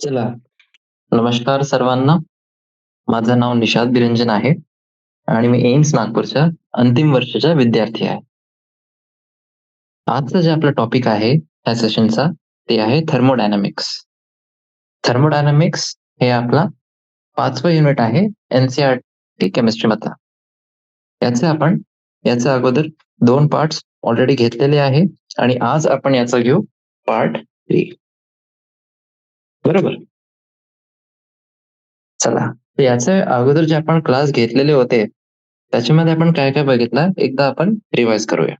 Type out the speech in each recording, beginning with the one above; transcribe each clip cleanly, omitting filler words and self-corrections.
चला, नमस्कार सर्वांना. माझं नाव निशाद बिरंजन आहे आणि मी एम्स नागपूरच्या अंतिम वर्षाचा विद्यार्थी आहे. आजचं जे आपलं टॉपिक आहे या सेशनचा ते आहे थर्मोडायनामिक्स. थर्मोडायनामिक्स हे आपला 5वं युनिट आहे एन-सी-आर-टी केमिस्ट्रीमधला. आपण याच्या अगोदर 2 पार्ट्स ऑलरेडी घेतलेले आहे आणि आज आपण याचा घेऊ पार्ट 3. बरोबर? चला, तर याच्या अगोदर जे आपण क्लास घेतलेले होते, त्याच्यामध्ये आपण काय-काय बघितलं एकदा आपण रिवाइज करूया.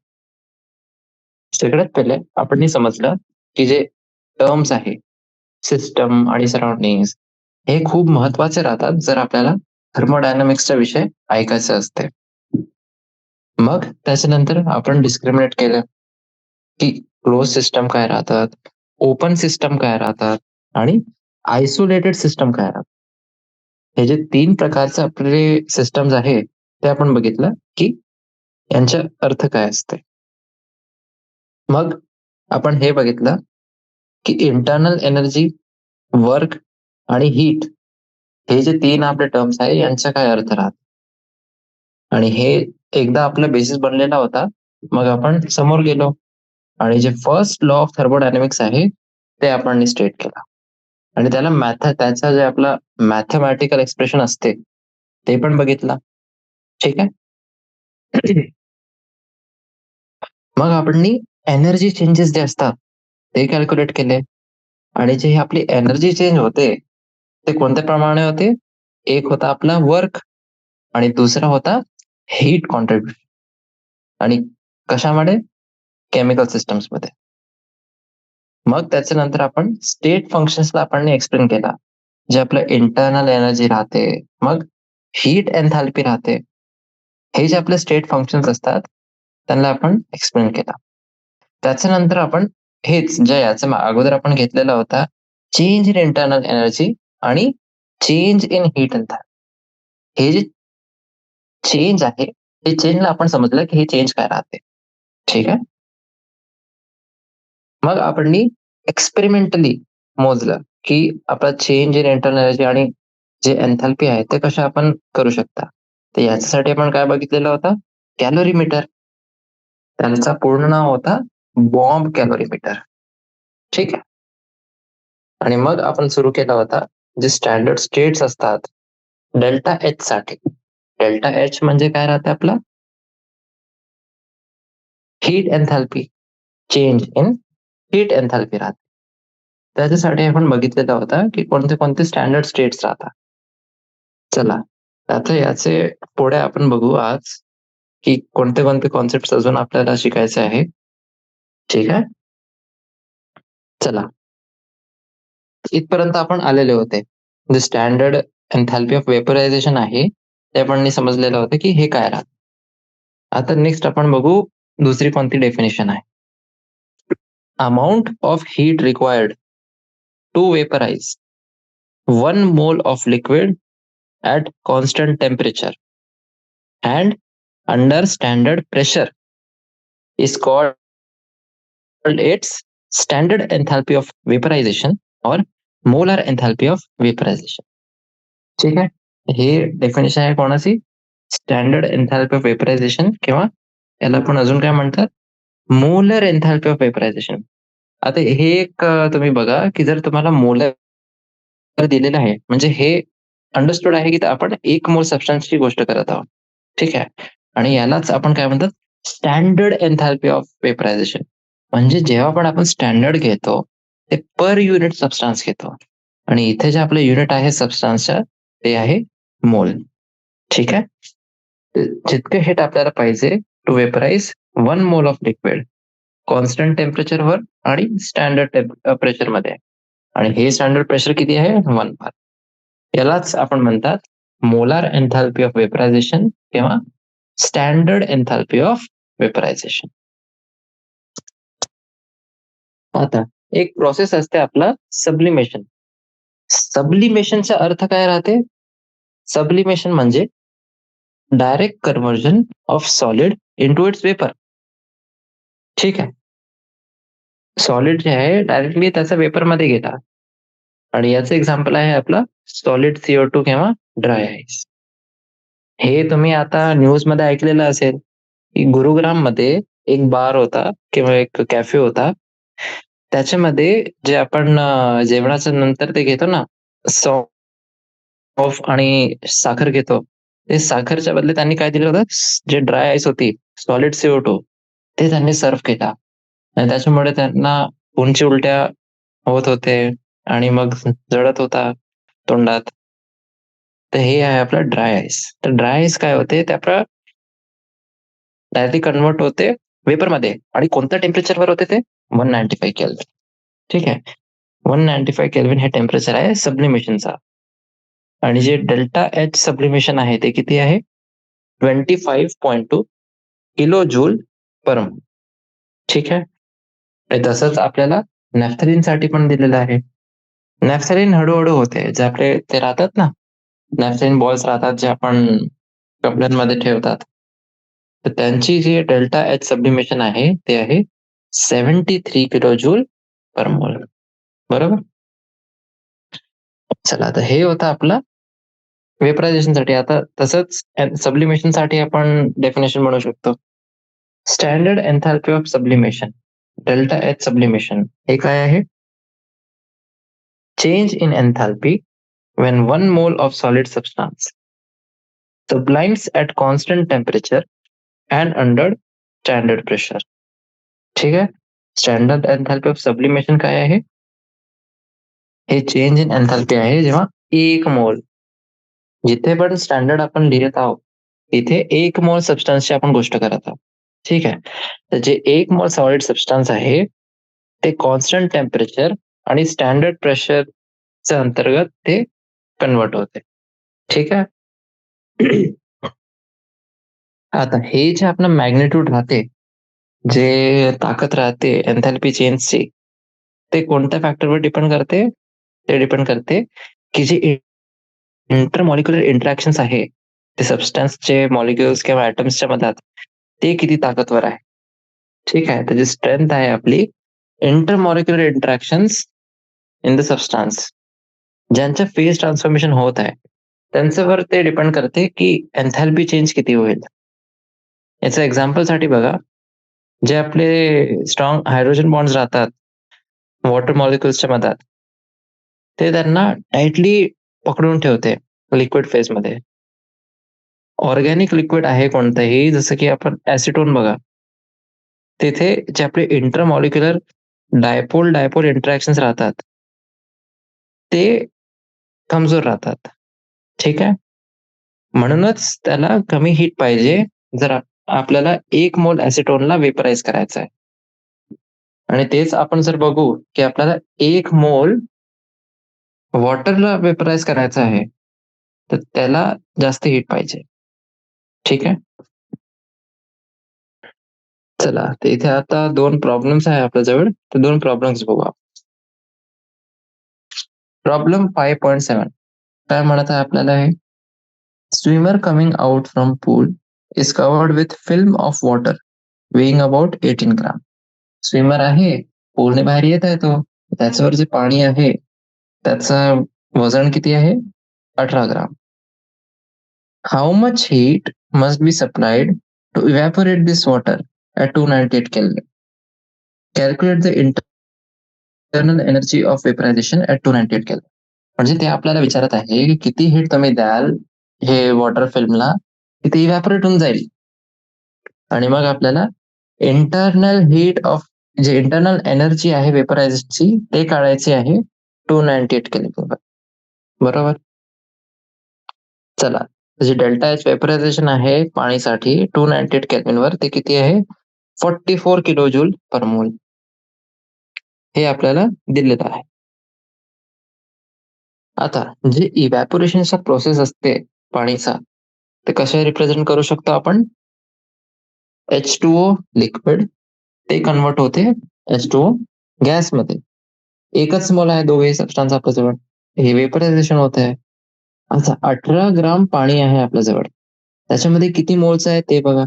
सगळ्यात पहिले आपण हे समजलं, की जे टर्म्स आहे, सिस्टम आणि सराउंडिंग्स हे खूप महत्वाचे राहतात जर आपल्याला थर्मोडायनामिक्सचा विषय ऐकायचा असते. मग त्याच्यानंतर आपण डिस्क्रिमिनेट केलं, की क्लोज सिस्टम काय राहतात, ओपन सिस्टम काय राहतात आणि आयसोलेटेड सिस्टम काय राहतात. हे जे 3 प्रकारचे आपले सिस्टम्स आहे, ते आपण बघितलं, की यांचा अर्थ काय असते. मग आपण हे बघितलं, की इंटर्नल एनर्जी, वर्क आणि हीट हे जे 3 आपले टर्म्स आहे यांचा काय अर्थ राहतो आणि हे एकदा आपला बेसिस बनलेला होता. मग आपण समोर गेलो आणि जे फर्स्ट लॉ ऑफ थर्मोडायनामिक्स आहे ते आपण स्टेट केला आणि त्याचा जे आपला मॅथमॅटिकल एक्सप्रेशन असते ते पण बघितला. ठीक आहे. मग आपण एनर्जी चेंजेस जे असतात ते कॅल्क्युलेट केले आणि जे आपली एनर्जी चेंज होते ते कोणत्या प्रमाणे होते. एक होता आपला वर्क आणि दुसरा होता हीट कॉन्ट्रीब्युशन आणि कशामध्ये केमिकल सिस्टम्स मध्ये. मग त्याच्यानंतर आपण स्टेट फंक्शन्सला आपण एक्सप्लेन केला. जे आपलं इंटरनल एनर्जी राहते, मग हीट एन्थॅल्पी राहते. हे जे आपले स्टेट फंक्शन्स असतात त्यांना आपण एक्सप्लेन केला. त्याच्यानंतर आपण हेच जे याच्या अगोदर आपण घेतलेला होता चेंज इन इंटरनल एनर्जी आणि चेंज इन हीट एन्थॅल्पी. हे जे चेंज आहे हे चेंजला आपण समजलं की हे चेंज काय राहते. ठीक आहे. मग आपण एक्सपेरिमेंटली मोजलं की आपला चेंज इन इंटरनल एनर्जी आणि जे एन्थॅल्पी आहे ते कशा आपण करू शकता. तर याच्यासाठी आपण काय बघितलेलं होतं, कॅलोरीमीटर. त्यांचा पूर्ण नाव होता बॉम्ब कॅलोरीमीटर. ठीक आहे. आणि मग आपण सुरू केला होता जे स्टँडर्ड स्टेट्स असतात डेल्टा एच साठी. डेल्टा एच म्हणजे काय राहते आपला हीट एन्थॅल्पी, चेंज इन हीट एन्थॅल्पी राहते. त्याच्यासाठी आपण बघितलेला होता की कोणते कोणते स्टँडर्ड स्टेट्स राहतात. चला, आता याचे पुढे आपण बघू आज की कोणते कोणते कॉन्सेप्ट अजून आपल्याला शिकायचे आहे. ठीक आहे. चला, इथपर्यंत आपण आलेले होते. जे स्टँडर्ड एन्थॅल्पी ऑफ वेपरायझेशन आहे ते आपण समजलेलं होतं की हे काय राहतं. आता नेक्स्ट आपण बघू दुसरी कोणती डेफिनेशन आहे. Amount of heat required to vaporise 1 mole of liquid at constant temperature and under standard pressure is called its standard enthalpy of vaporization or molar enthalpy of vaporization. ठीक आहे. हे डेफिनेशन आहे कोणाची, स्टँडर्ड एन्थॅल्पी ऑफ वेपरायझेशन किंवा याला आपण अजून काय म्हणतात मोलर एन्थॅल्पी ऑफ वेपरायझेशन. आता हे एक तुम्ही बघा की जर तुम्हाला मोलर दिलेलं आहे म्हणजे हे अंडरस्टूड आहे की आपण 1 मोल सबस्टन्सची गोष्ट करत आहोत. ठीक आहे. आणि यालाच आपण काय म्हणतात स्टँडर्ड एन्थॅल्पी ऑफ वेपरायझेशन. म्हणजे जेव्हा पण आपण स्टँडर्ड घेतो ते पर युनिट सबस्टन्स घेतो आणि इथे जे आपलं युनिट आहे सबस्टन्सच्या ते आहे मोल. ठीक आहे. जितकं हिट आपल्याला पाहिजे to vaporise 1 mole of liquid constant टेम्परेचरवर आणि स्टँडर्ड प्रेशर मध्ये. आणि हे स्टँडर्ड प्रेशर किती आहे 1 बार. यालाच आपण म्हणतात मोलार एन्थॅल्पी ऑफ वेपरायझेशन किंवा स्टँडर्ड एन्थॅल्पी ऑफ वेपरायझेशन. आता एक प्रोसेस असते आपला सब्लिमेशन. सब्लिमेशनचा अर्थ काय राहते. सब्लिमेशन म्हणजे direct conversion of solid into its vapour. ठीक आहे. सॉलिड जे आहे डायरेक्टली त्याचा वेपर मध्ये घेतात आणि याचं एक्झाम्पल आहे आपला सॉलिड CO2 किंवा ड्राय आईस. हे तुम्ही आता न्यूजमध्ये ऐकलेलं असेल की गुरुग्राम मध्ये एक बार होता किंवा एक कॅफे होता. त्याच्यामध्ये जे आपण जेवणाच्या नंतर ते घेतो ना, सॉफ आणि साखर घेतो. ते साखरच्या बदले त्यांनी काय दिलं होतं, जे ड्राय आईस होती, सॉलिड CO2 ते त्यांनी सर्व्ह केला. आणि त्याच्यामुळे त्यांना उंची उलट्या होत होते आणि मग जळत होता तोंडात. तर हे आहे आपलं ड्राय आईस. तर ड्राय आईस काय होते, ते आपलं डायरेक्टली कन्व्हर्ट होते वेपरमध्ये आणि कोणत्या टेम्परेचरवर होते ते? 195 केल्विन. ठीक आहे. 195 केल्विन हे टेम्परेचर आहे सब्लिमेशनचा. आणि जे डेल्टा एच सब्लिमेशन आहे ते किती आहे? 25.2 किलो जूल पर मोल. ठीक आहे. आणि तसंच आपल्याला नॅफ्थलीनसाठी पण दिलेलं आहे. नॅफ्थलीन हळूहळू होते. जे आपले ते राहतात ना, नॅफ्थलीन बॉल्स राहतात जे आपण कपड्यांमध्ये ठेवतात. तर त्यांची जी डेल्टा एच सब्लिमेशन आहे ते आहे 73 किलो जूल पर मोल. बरोबर. चला, आता हे होतं आपलं वेपरायझेशनसाठी. आता तसंच सब्लिमेशनसाठी आपण डेफिनेशन म्हणू शकतो. Standard एन्थॅल्पी of sublimation, delta H sublimation हे काय आहे? Change in एन्थॅल्पी when 1 mole of solid substance sublimes at constant temperature and under standard pressure. ठीक आहे. स्टँडर्ड एन्थॅल्पी ऑफ सब्लिमेशन काय आहे? हे चेंज इन एन्थॅल्पी आहे जेव्हा 1 मोल, जिथे पण स्टँडर्ड आपण लिहित आहोत तिथे 1 मोल सबस्टन्सची आपण गोष्ट करत आहोत. ठीक आहे. तर जे 1 मोल सॉलिड सबस्टन्स आहे ते कॉन्स्टंट टेम्परेचर आणि स्टँडर्ड प्रेशरच्या अंतर्गत ते कन्वर्ट होते. ठीक आहे. आता हे जे आपलं मॅग्निट्यूड राहते, जे ताकद राहते एन्थॅल्पी चेंजची, ते कोणत्या फॅक्टरवर डिपेंड करते? ते डिपेंड करते की जे इंटरमॉलिक्युलर इंटरॅक्शन्स आहे, ते सबस्टन्सचे मॉलिक्युल्स किंवा ॲटम्सच्या मधात, ते किती ताकदवर आहे. ठीक आहे. त्याची स्ट्रेंथ आहे आपली intermolecular interactions in the substance, ज्यांचं फेज ट्रान्सफॉर्मेशन होत आहे, त्यांच्यावर ते डिपेंड करते की एन्थॅल्पी चेंज किती होईल. याचं एक्झाम्पलसाठी बघा, जे आपले स्ट्रॉंग हायड्रोजन बॉन्ड्स राहतात वॉटर मॉलिक्युल्सच्या मधात, ते त्यांना टाइटली पकडून ठेवते लिक्विड फेजमध्ये. ऑर्गॅनिक लिक्विड आहे कोणतंही, जसं की आपण ऍसिटोन बघा, तिथे जे आपले इंटरमॉलिक्युलर डायपोल डायपोल इंटरॅक्शन्स राहतात, ते कमजोर राहतात. ठीक आहे. म्हणूनच त्याला कमी हीट पाहिजे जर आपल्याला 1 मोल ऍसिटोनला वेपराइज करायचं आहे. आणि तेच आपण जर बघू की आपल्याला 1 मोल वॉटरला वेपराइज करायचं आहे, तर त्याला जास्त हीट पाहिजे. ठीक आहे. चला, तर इथे आता 2 प्रॉब्लेम्स आहे आपल्याजवळ. तर 2 प्रॉब्लेम्स बघू. प्रॉब्लेम 5.7 काय म्हणत आहे आपल्याला? हे swimmer coming out from pool is covered with film of water weighing about 18 gram. Swimmer आहे, पूलने बाहेर येत आहे तो, त्याच्यावर जे पाणी आहे त्याचं वजन किती आहे? 18 gram. How much heat must be supplied to evaporate this water at 298 Kelvin. Calculate the internal energy of vaporization at 298 Kelvin. म्हणजे ते आपल्याला विचारत आहे की किती हीट तुम्ही द्याल हे वॉटर फिल्मला, किती इव्हॅपोरेट होऊन जाईल. आणि मग आपल्याला इंटरनल हीट ऑफ, जे इंटरनल एनर्जी आहे वेपरायझेशनची, ते काढायची आहे 298 केल्विन. बरोबर. चला, जे डेल्टा एच वेपरायझेशन आहे पाणीसाठी 298 केल्विन वर, ते किती आहे? 44 किलो जूल पर मोल. हे आपल्याला दिलेलं आहे. आता जे इव्हॅपोरेशनचा प्रोसेस असते पाणीचा, ते कशा रिप्रेझेंट करू शकतो आपण? H2O लिक्विड, ते कन्वर्ट होते H2O गॅसमध्ये. एकच मोल आहे दोघे सबस्टन्स आपल्याजवळ, हे वेपरायझेशन होत आहे. आता 18 ग्राम पाणी आहे आपल्याजवळ, त्याच्यामध्ये किती मोल्स आहे ते बघा.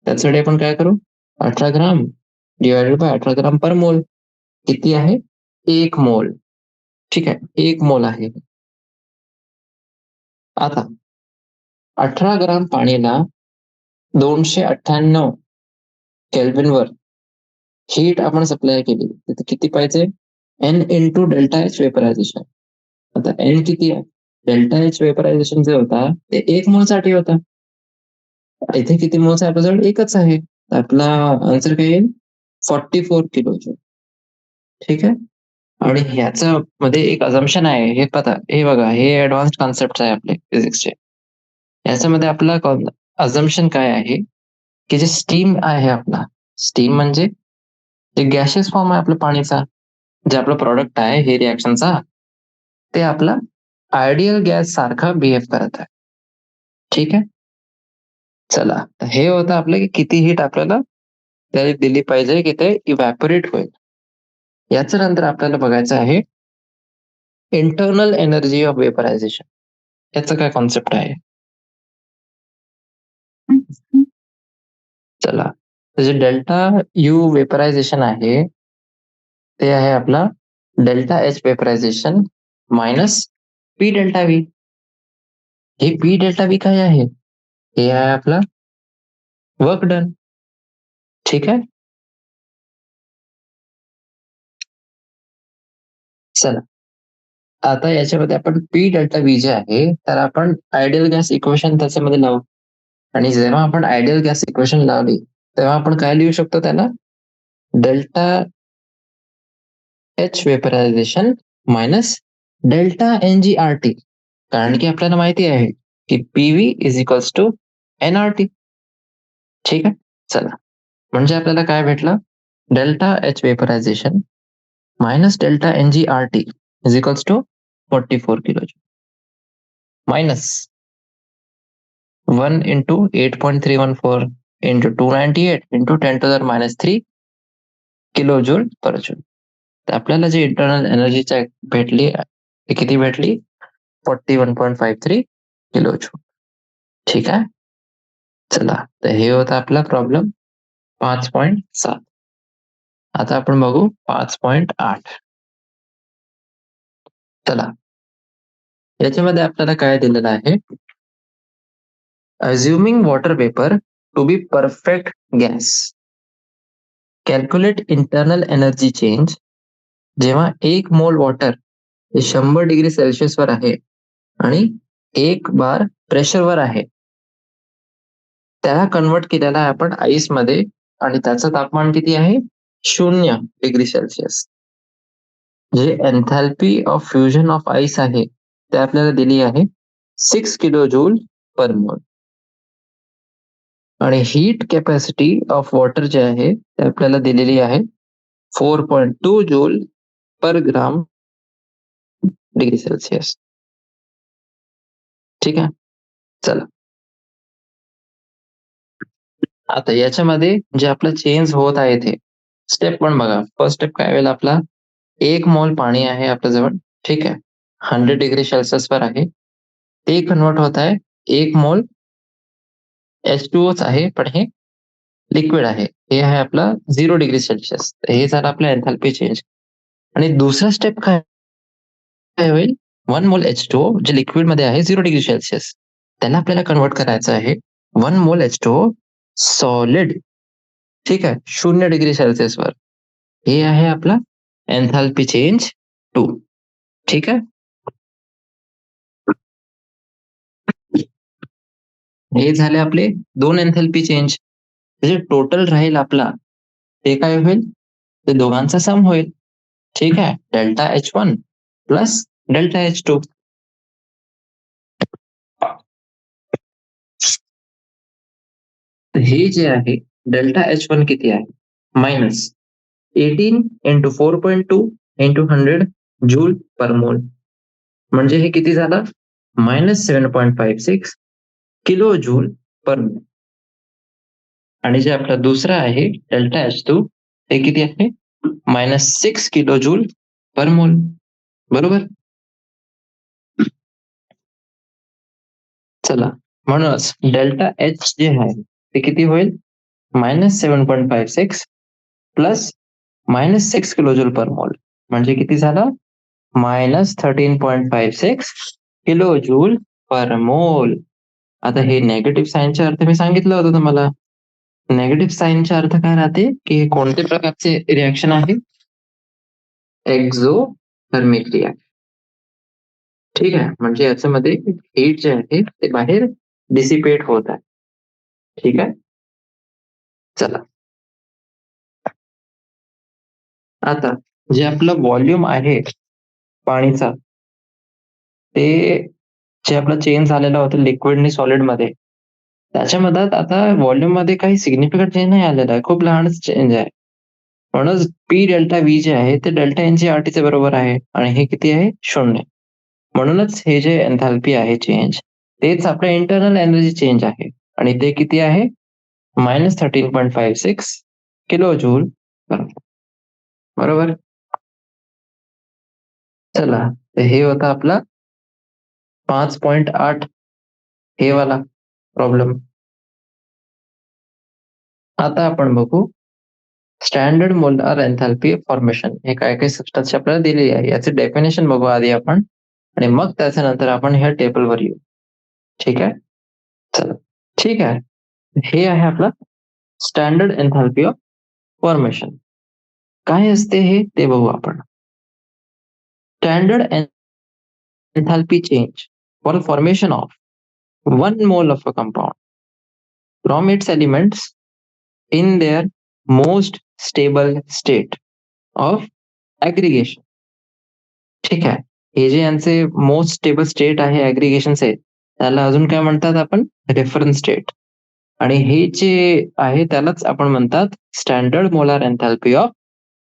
त्यासाठी आपण काय करू? 18 ग्राम डिवायडेड बाय 18 ग्राम पर मोल किती आहे? 1 मोल. ठीक आहे, 1 मोल आहे. आता 18 ग्राम पाणीला 298 केल्व्हिनवर हीट आपण सप्लाय केली, तर किती पाहिजे? N into delta H vaporisation. आता एन किती आहे? डेल्टा एच वेपरायझेशन जे होता ते 1 मोलसाठी होता. इथे किती मोल्स आहे आपल्याजवळ? एकच आहे. आपला आन्सर काय येईल? 44 किलो जूल. ठीक आहे. आणि ह्याच्या मध्ये एक अझम्पशन आहे, हे पता, हे बघा, हे ऍडव्हान्स कॉन्सेप्ट आहे आपले फिजिक्सचे. याच्यामध्ये आपला अझम्पशन काय आहे की जे स्टीम आहे आपला, स्टीम म्हणजे जे गॅशियस फॉर्म आहे आपल्या पाणीचा, जे आपलं प्रॉडक्ट आहे हे रिॲक्शनचा, ते आपला आयडियल गॅस सारखा बिहेव करत आहे. ठीक आहे. चला, हे होतं आपलं की किती हीट आपल्याला त्याला दिली पाहिजे की ते इव्हॅपोरेट होईल. याच्या नंतर आपल्याला बघायचं आहे इंटरनल एनर्जी ऑफ वेपरायझेशन. याचं काय कॉन्सेप्ट आहे? चला, जे डेल्टा यू वेपरायझेशन आहे ते आहे आपला delta H vaporisation minus P delta V. हे पी डेल्टा व्ही काय आहे? हे आहे आपला वर्क डन. ठीक आहे. चला, आता याच्यामध्ये आपण पी डेल्टा व्ही जे आहे तर आपण आयडियल गॅस इक्वेशन त्याच्यामध्ये लावू. आणि जेव्हा आपण आयडियल गॅस इक्वेशन लावली तेव्हा आपण काय लिहू शकतो त्याला? Delta H vaporisation minus delta N G R T. कारण की आपल्याला माहिती आहे की PV is equals to N R T. ठीक आहे. चला, म्हणजे आपल्याला काय भेटलं? Delta H vaporisation minus delta N G R T is equals to 44 kilo minus 1 into 8.314 into 298 into 10⁻³ kilo joule per joule. तर आपल्याला जी इंटरनल एनर्जी भेटली ती किती भेटली? 41.53 किलो जूल. ठीक आहे. चला, तर हे होता आपला प्रॉब्लेम 5.7. आता आपण बघू 5.8. चला, याच्यामध्ये आपल्याला काय दिलेलं आहे? Assuming water vapour to be perfect gas, calculate internal energy change जेव्हा 1 मोल वॉटर हे 100 डिग्री सेल्सिअसवर आहे आणि 1 बार प्रेशरवर आहे, त्याला कन्वर्ट केलेला आहे आपण आईस मध्ये आणि त्याचं तापमान किती आहे? 0 डिग्री सेल्सिअस. जे एन्थॅल्पी ऑफ फ्युजन ऑफ आईस आहे ते आपल्याला दिली आहे 6 किलो जूल पर मोल. आणि हीट कॅपॅसिटी ऑफ वॉटर जे आहे ते आपल्याला दिलेली आहे 4.2 जूल पर ग्राम डिग्री सेल्सिअस. ठीक आहे. चला, आता याच्यामध्ये जे आपलं चेंज होत आहे ते स्टेप 1 बघा. फर्स्ट स्टेप काय होईल आपला? 1 मोल पाणी आहे आपल्याजवळ. ठीक आहे. 100 डिग्री सेल्सिअसवर आहे. ते कन्वर्ट होत आहे 1 मोल H2Oच आहे, पण हे लिक्विड आहे. हे आहे आपला 0 डिग्री सेल्सिअस. हे झालं आपलं एन्थॅल्पी चेंज. आणि दुसरा स्टेप काय होईल? 1 मोल H2O जे लिक्विड मध्ये आहे 0 डिग्री सेल्सिअस, त्याला आपल्याला कन्वर्ट करायचं आहे 1 मोल H2O सॉलिड. ठीक आहे, 0 डिग्री सेल्सिअसवर. हे आहे आपला एन्थॅल्पी चेंज 2. ठीक आहे. हे झाले आपले 2 एन्थॅल्पी चेंज. जे टोटल राहील आपला ते काय होईल? ते दोघांचा सम होईल. ठीक आहे. Delta H1 plus delta H2. हे जे आहे डेल्टा H1 किती आहे? Minus 18 into 4.2 into 100 joule per मोल. म्हणजे हे किती झालं? -7.56 किलो जूल पर मोल. आणि जे आपला दुसरा आहे डेल्टा H2 हे किती आहे? -6 किलो जूल पर मोल. बरोबर. चला, म्हणूनच डेल्टा एच जे आहे ते किती होईल? -7.56 प्लस -6 किलो जूल पर मोल. म्हणजे किती झालं? -13.56 किलो जूल पर मोल. आता हे निगेटिव्ह साईनचा अर्थ मी सांगितलं होतं तुम्हाला. निगेटिव्ह साईनचा अर्थ काय राहते, की हे कोणत्या प्रकारचे रिॲक्शन आहे? Exothermic reaction. ठीक आहे, म्हणजे याच्यामध्ये हीट जे आहे ते बाहेर डिसिपेट होत आहे. ठीक आहे, चला आता जे आपलं व्हॉल्यूम आहे पाणीचा, ते जे आपलं चेंज झालेलं होतं लिक्विडनी सॉलिडमध्ये, त्याच्यामध्ये आता व्हॉल्यूम मध्ये काही सिग्निफिकंट चेंज नाही आलेला आहे, खूप लहानच चेंज आहे. म्हणून पी डेल्टा व्ही जे आहे ते डेल्टा एनची चे बरोबर आहे आणि हे किती आहे? 0. म्हणूनच हे जे एन्थॅल्पी आहे चेंज, तेच आपलं इंटरनल एनर्जी चेंज आहे आणि ते किती आहे? -13.56 किलो जूल बरोबर. चला, तर हे होता आपला 5.8 हे वाला प्रॉब्लेम. आता आपण बघू स्टँडर्ड मोलार एन्थॅल्पी फॉर्मेशन. हे काय काय सबस्टन्स आपल्याला दिलेली आहे, याचे डेफिनेशन बघू आधी आपण आणि मग त्याच्यानंतर आपण ह्या टेबलवर येऊ. ठीक आहे, चला ठीक आहे. हे आहे आपला स्टँडर्ड एन्थॅल्पी ऑफ फॉर्मेशन. काय असते हे ते बघू आपण. Standard एन्थॅल्पी change for formation of 1 mole of a compound from its elements in their most stable state of aggregation. ठीक आहे, हे जे यांचे मोस्ट स्टेबल स्टेट आहे ऍग्रिगेशनचे, त्याला अजून काय म्हणतात आपण? Reference state. आणि हे जे आहे त्यालाच आपण म्हणतात स्टँडर्ड मोलार एन्थॅल्पी ऑफ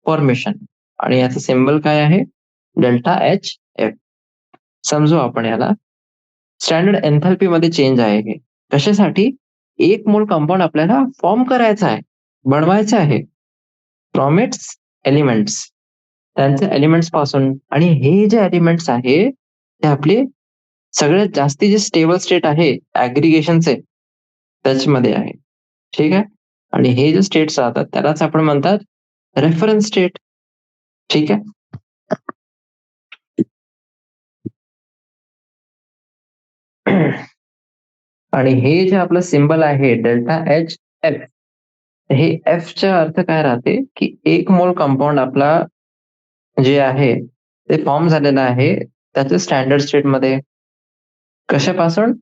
फॉर्मेशन. आणि याचं सिम्बल काय आहे? Delta H F. समजू आपण याला. स्टँडर्ड एन्थॅल्पी मध्ये चेंज आहे हे कशासाठी? 1 मोल कंपाऊंड आपल्याला फॉर्म करायचा आहे, बनवायचं आहे फ्रॉम इट्स एलिमेंट्स, त्यांच्या एलिमेंट्स पासून. आणि हे जे एलिमेंट्स आहे ते आपले सगळ्यात जास्ती जे स्टेबल स्टेट आहे ऍग्रिगेशनचे त्याच्यामध्ये आहे. ठीक आहे, आणि हे जे स्टेट्स राहतात त्यालाच आपण म्हणतात रेफरन्स स्टेट. ठीक आहे, आणि हे जे आपलं सिम्बल आहे डेल्टा एच एफ, हे एफचा अर्थ काय राहते, की 1 मोल कंपाऊंड आपला जे आहे ते फॉर्म झालेलं आहे त्याच्या स्टँडर्ड स्टेट मध्ये. कशापासून?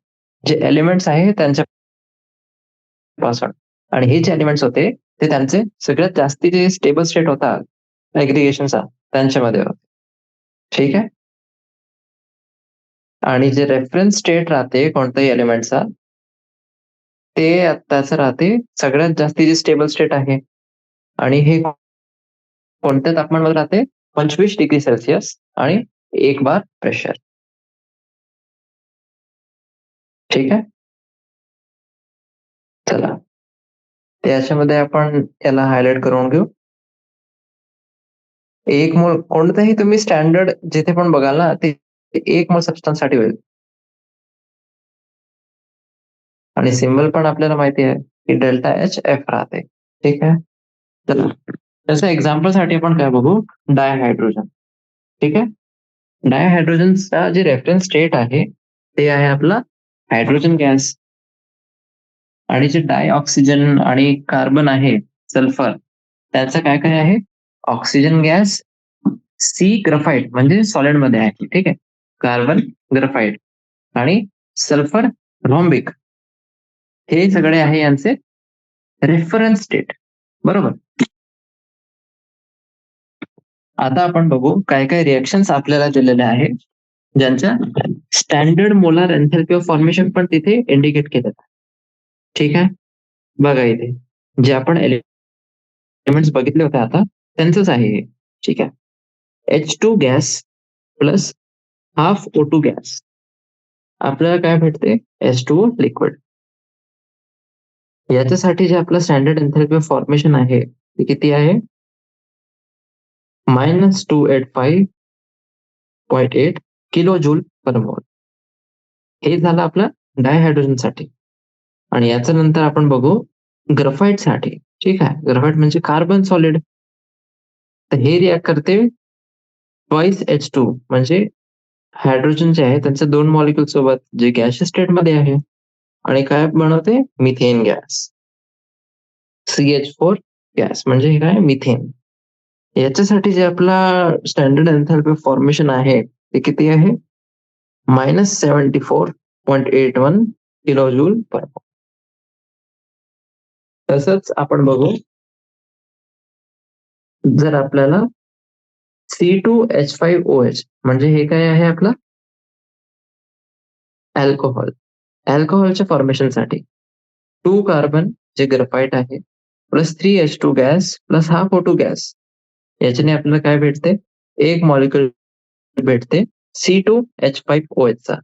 जे एलिमेंट्स आहे त्यांच्या पासून. आणि हे जे एलिमेंट्स होते ते त्यांचे सगळ्यात जास्ती जे स्टेबल स्टेट होता ऍग्रिगेशनचा त्यांच्यामध्ये होते. ठीक आहे, आणि जे रेफरन्स स्टेट राहते कोणत्याही एलिमेंटचा, ते त्याचं राहते सगळ्यात जास्ती जे स्टेबल स्टेट आहे. आणि हे कोणत्या तापमानावर राहते? 25 डिग्री सेल्सिअस आणि 1 बार प्रेशर. ठीक आहे, चला त्याच्यामध्ये आपण याला हायलाइट करून घेऊ. 1 मोल कोणताही तुम्ही स्टँडर्ड जिथे पण बघाल ना, ते 1 मोल सबस्टन्स साठी होईल. आणि सिम्बल पण आपल्याला माहिती आहे की डेल्टा एच एफ राहते. ठीक आहे, चला त्याच्या एक्झाम्पल साठी आपण काय बघू? डायहायड्रोजन. ठीक आहे, डायहायड्रोजनचा जे रेफरन्स स्टेट आहे ते आहे आपला हायड्रोजन गॅस. आणि जे डाय ऑक्सिजन आणि कार्बन आहे सल्फर, त्याचं काय काय आहे? ऑक्सिजन गॅस, सी ग्राफाइट म्हणजे सॉलिड मध्ये आहे. ठीक आहे, कार्बन ग्राफाइट आणि सल्फर रॉम्बिक, हे सगळे आहे यांचे रेफरन्स स्टेट. बरोबर. आता आपण बघू काय काय रिएक्शन्स आपल्याला दिलेल्या आहेत ज्यांच्या स्टँडर्ड मोलार एन्थॅल्पी ऑफ फॉर्मेशन पण तिथे इंडिकेट केलेलं आहे. ठीक आहे, बघा इथे जे आपण एलिमेंट्स बघितले होते आता त्यांचंच आहे हे. ठीक आहे, H2 gas plus half O2 gas, आपल्याला काय भेटते? H2O liquid. याच्यासाठी जे आपलं स्टँडर्ड एन्थॅल्पी ऑफ फॉर्मेशन आहे ते किती आहे? -285.8 किलो जूल पर मोल. हे झालं आपलं डायहायड्रोजन साठी. आणि याच्या नंतर आपण बघू ग्राफाइट साठी. ठीक आहे, ग्राफाइट म्हणजे कार्बन सॉलिड. तर हे रिॲक्ट करते ट्वाइस H2 म्हणजे हायड्रोजन जे आहे त्यांच्या 2 मॉलिक्यूल सोबत जे गॅसियस स्टेटमध्ये आहे आणि काय बनवते? Methane gas. CH4 गॅस म्हणजे हे काय? मिथेन. याच्यासाठी जे आपला स्टँडर्ड एन्थॅल्पी ऑफ फॉर्मेशन आहे ते किती आहे? -74.81 किलो जूल पर मोल. तसंच आपण बघू, जर आपल्याला C2H5OH म्हणजे हे काय आहे आपलं? अल्कोहोल. अल्कोहोलच्या फॉर्मेशनसाठी 2 कार्बन जे ग्राफाइट आहे plus 3H2 gas plus half O2 gas याच्याने आपल्याला काय भेटते? एक मॉलिक्युल भेटते C2H5OH चा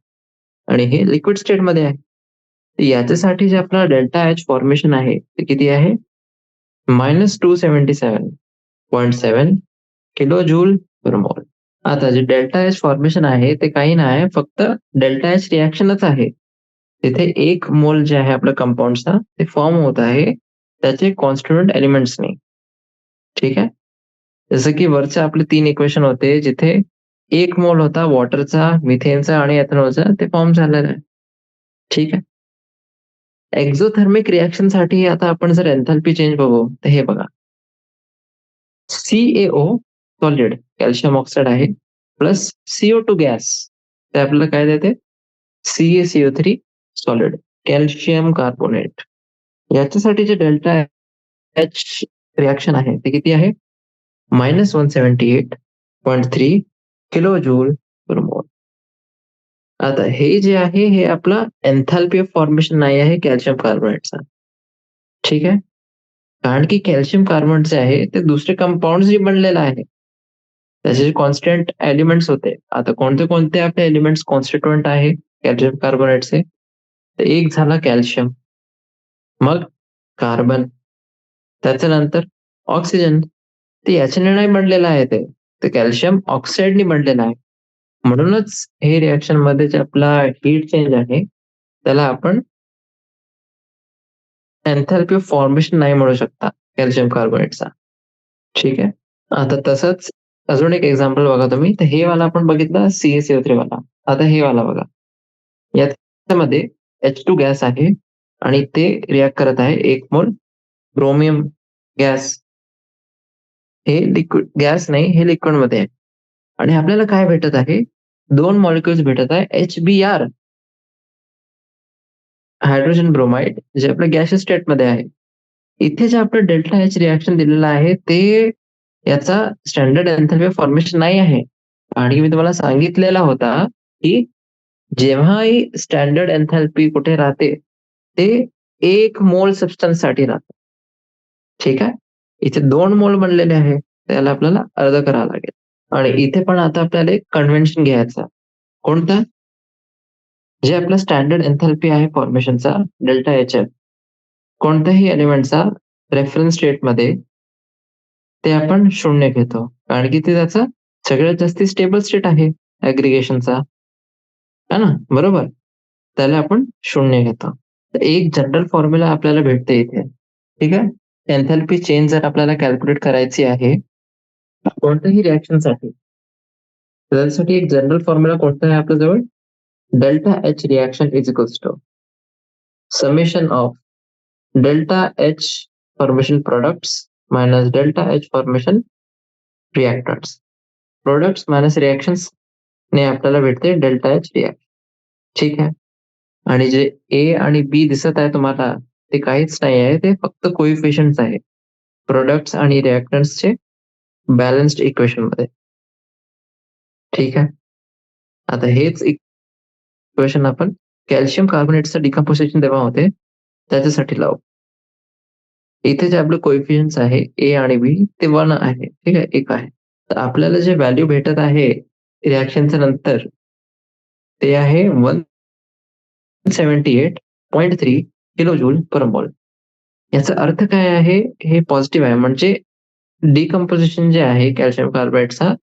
आणि हे लिक्विड स्टेटमध्ये आहे. तर याच्यासाठी जे आपला डेल्टा एच फॉर्मेशन आहे ते किती आहे? -277.7 किलो जूल पर मोल. आता जे डेल्टा एच फॉर्मेशन आहे ते काही नाही, फक्त डेल्टा एच रिॲक्शनच आहे. तिथे एक मोल जे आहे आपल्या कंपाऊंडचा ते फॉर्म होत आहे त्याचे कॉन्स्टिट्यूएंट एलिमेंट्सनी. ठीक आहे. जसं की वरचे आपले 3 इक्वेशन होते जिथे एक मोल होता वॉटरचा, मिथेनचा आणि एथेनॉलचा ते फॉर्म झालेला आहे. ठीक आहे. एक्झोथर्मिक रिॲक्शनसाठी आता आपण जर एन्थॅल्पी चेंज बघू तर हे बघा. CaO सॉलिड कॅल्शियम ऑक्साईड आहे प्लस CO2 गॅस ते आपल्याला काय देते? CaCO3 solid calcium carbonate. याच्यासाठी जे डेल्टा एच रिॲक्शन आहे ते किती आहे? -178.3 किलो जूल पर मोल. आता हे जे आहे हे आपला एन्थॅल्पी ऑफ फॉर्मेशन नाही आहे कॅल्शियम कार्बोनेटचा. ठीक आहे. कारण की कॅल्शियम कार्बोनेट जे आहे ते दुसरे कंपाऊंड जे बनलेलं आहे त्याचे जे कॉन्स्टंट एलिमेंट्स होते. आता कोणते कोणते आपले एलिमेंट्स कॉन्स्टिट्युएंट आहे कॅल्शियम कार्बोनेटचे? तर एक झाला कॅल्शियम, मग कार्बन, त्याच्यानंतर ऑक्सिजन. ते याच्याने नाही बनलेलं आहे ते कॅल्शियम ऑक्साईडने बनलेलं आहे. म्हणूनच हे रिएक्शन मध्ये जे आपला हीट चेंज आहे त्याला आपण एन्थॅल्पी ऑफ फॉर्मेशन नाही म्हणू शकता कॅल्शियम कार्बोनेटचा. ठीक आहे. आता तसंच अजून एक एक्झाम्पल बघा तुम्ही. तर हे वाला आपण बघितलं CaCO3 वाला. आता हे वाला बघा. याच्यामध्ये H2 गॅस आहे आणि ते रिॲक्ट करत आहे 1 मोल ब्रोमियम गॅस. हे लिक्विड गॅस नाही, हे लिक्विडमध्ये आहे. आणि आपल्याला काय भेटत आहे? 2 मॉलिक्युल्स भेटत आहे HBr हायड्रोजन ब्रोमाइड जे आपल्या गॅसियस स्टेटमध्ये आहे. इथे जे आपलं डेल्टा एच रिएक्शन दिलेलं आहे ते याचा स्टँडर्ड एन्थॅल्पी फॉर्मेशन नाही आहे. आणि मी तुम्हाला सांगितलेला होता की जेव्हाही स्टँडर्ड एन्थॅल्पी कुठे राहते ते 1 मोल सबस्टन्ससाठी राहते. ठीक आहे. इथे 2 मोल बनलेले आहे. त्याला आपल्याला अर्ध करावं लागेल. आणि इथे पण आता आपल्याला एक कन्व्हेन्शन घ्यायचा. कोणता? जे आपला स्टँडर्ड एन्थॅल्पी आहे फॉर्मेशनचा डेल्टा HF कोणत्याही एलिमेंटचा रेफरन्स स्टेटमध्ये ते आपण 0 घेतो. कारण की ते त्याचा सगळ्यात जास्त स्टेबल स्टेट आहे ॲग्रीगेशनचा. है ना? बरोबर. त्याला आपण 0 घेतो. तर एक जनरल फॉर्म्युला आपल्याला भेटते इथे. ठीक आहे. एन्थॅल्पी चेंज जर आपल्याला कॅल्क्युलेट करायची आहे कोणत्याही रिएक्शनसाठी त्यासाठी एक जनरल फॉर्म्युला कोणता आहे आपल्याजवळ? Delta H reaction is equals to summation of delta H formation products minus delta H formation reactants. Products minus reactions ने आपल्याला भेटते डेल्टा एच रिएक्शन. ठीक आहे. आणि जे ए आणि बी दिसत आहे तुम्हाला ते काहीच नाही आहे, ते फक्त कोइफिशियंट्स आहे प्रोडक्ट्स आणि रिएक्टंट्सचे बॅलन्स्ड इक्वेशन मध्ये. ठीक आहे. आता हेच इक्वेशन आपण कॅल्शियम कार्बोनेटचं डिकम्पोजिशन जेव्हा होते त्याच्यासाठी लावू. इथे जे आपले कोइफिशियंट्स आहे ए आणि बी ते 1 आहे. ठीक आहे. 1 आहे. तर आपल्याला जे व्हॅल्यू भेटत आहे रिएक्शनच्या नंतर ते आहे 178.3 किलो जूल पर मोल. याचा अर्थ काय आहे? हे पॉझिटिव्ह आहे. म्हणजे डिकम्पोजिशन जे आहे कॅल्शियम कार्बोनेटचा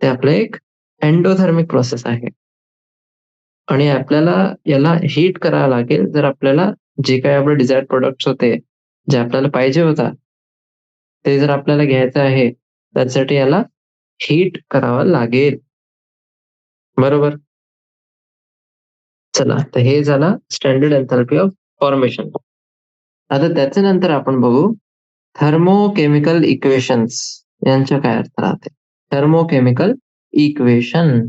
ते आपलं एक एंडोथर्मिक प्रोसेस आहे. आणि आपल्याला याला हीट करावं लागेल जर आपल्याला जे काही आपले डिझायर्ड प्रॉडक्ट्स होते, जे आपल्याला पाहिजे होता, ते जर आपल्याला घ्यायचं आहे त्यासाठी याला हीट करावं लागेल. बरोबर. चला, तर हे झालं स्टँडर्ड एन्थॅल्पी ऑफ फॉर्मेशन. आता त्याच्यानंतर आपण बघू थर्मोकेमिकल इक्वेशन्स यांचा काय अर्थ राहते. Thermochemical equation.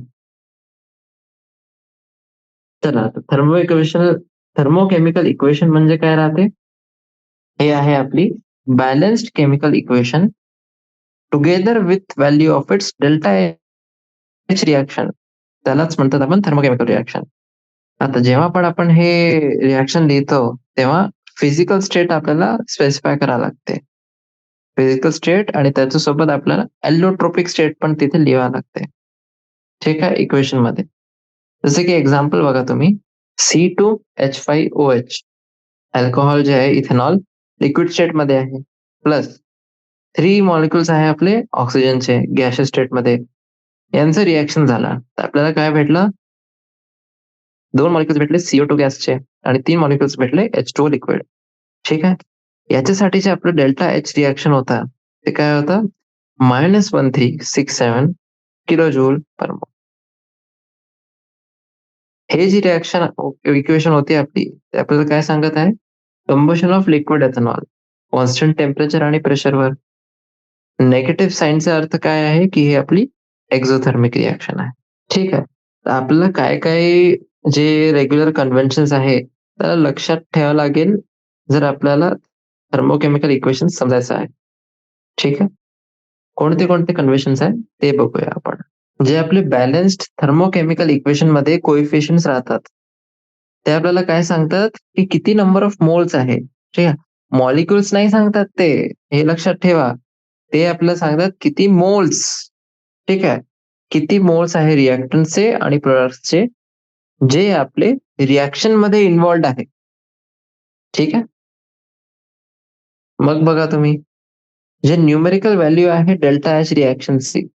चला, थर्मोकेमिकल इक्वेशन म्हणजे काय राहते. हे आहे आपली balanced chemical equation together with value of its delta H reaction. त्यालाच म्हणतात आपण थर्मोकेमिकल रिॲक्शन. आता जेव्हा पण आपण हे रिॲक्शन लिहितो तेव्हा फिजिकल स्टेट आपल्याला स्पेसिफाय करावं लागते. फिजिकल स्टेट आणि त्याच्यासोबत आपल्याला एलोट्रोपिक स्टेट पण तिथे लिहावं लागते. ठीक आहे, इक्वेशन मध्ये. जसे की एक्झाम्पल बघा तुम्ही, C2H5OH अल्कोहोल जे आहे इथेनॉल लिक्विड स्टेट मध्ये आहे, प्लस 3 मॉलिक्युल्स आहे आपले ऑक्सिजनचे गॅशियस स्टेट मध्ये. यांचं रिॲक्शन झालं तर आपल्याला काय भेटलं, 2 मॉलिक्युल्स भेटले CO2 गॅसचे आणि 3 मॉलिक्युल्स भेटले H2O लिक्विड. ठीक आहे. याच्यासाठी आपलं डेल्टा एच रिॲक्शन होता ते काय होतं, -1367 किलो जूल पर मोल. हे जी रिॲक्शन इक्वेशन होती आपली, ते आपल्याला काय सांगत आहे, combustion of liquid ethanol constant temperature आणि प्रेशरवर. नेगेटिव्ह साइनचा अर्थ काय आहे, की ही आपली एक्झोथर्मिक रिॲक्शन आहे. ठीक आहे. तर आपल्याला काय काय जे रेग्युलर कन्व्हेन्शन्स आहे त्याला लक्षात ठेवावं लागेल जर आपल्याला थर्मोकेमिकल इक्वेशन समजायचं आहे. ठीक आहे. कोणते कोणते कन्व्हेन्शन्स आहे ते बघूया आपण. जे आपले बॅलन्स्ड थर्मोकेमिकल इक्वेशन मध्ये कोइफिशियंट्स राहतात ते आपल्याला काय सांगतात, की किती नंबर ऑफ मोल्स आहे. ठीक आहे. मॉलिक्युल्स नाही सांगतात ते, हे लक्षात ठेवा. ते आपल्याला सांगतात किती मोल्स. ठीक आहे. किती मोल्स आहे रिएक्टंटचे आणि प्रोडक्ट्सचे जे आपले रिॲक्शन मध्ये इन्व्हॉल्ड आहे. ठीक आहे. मग बघा तुम्ही, जे न्यूमेरिकल व्हॅल्यू आहे डेल्टा एच रिॲक्शनची,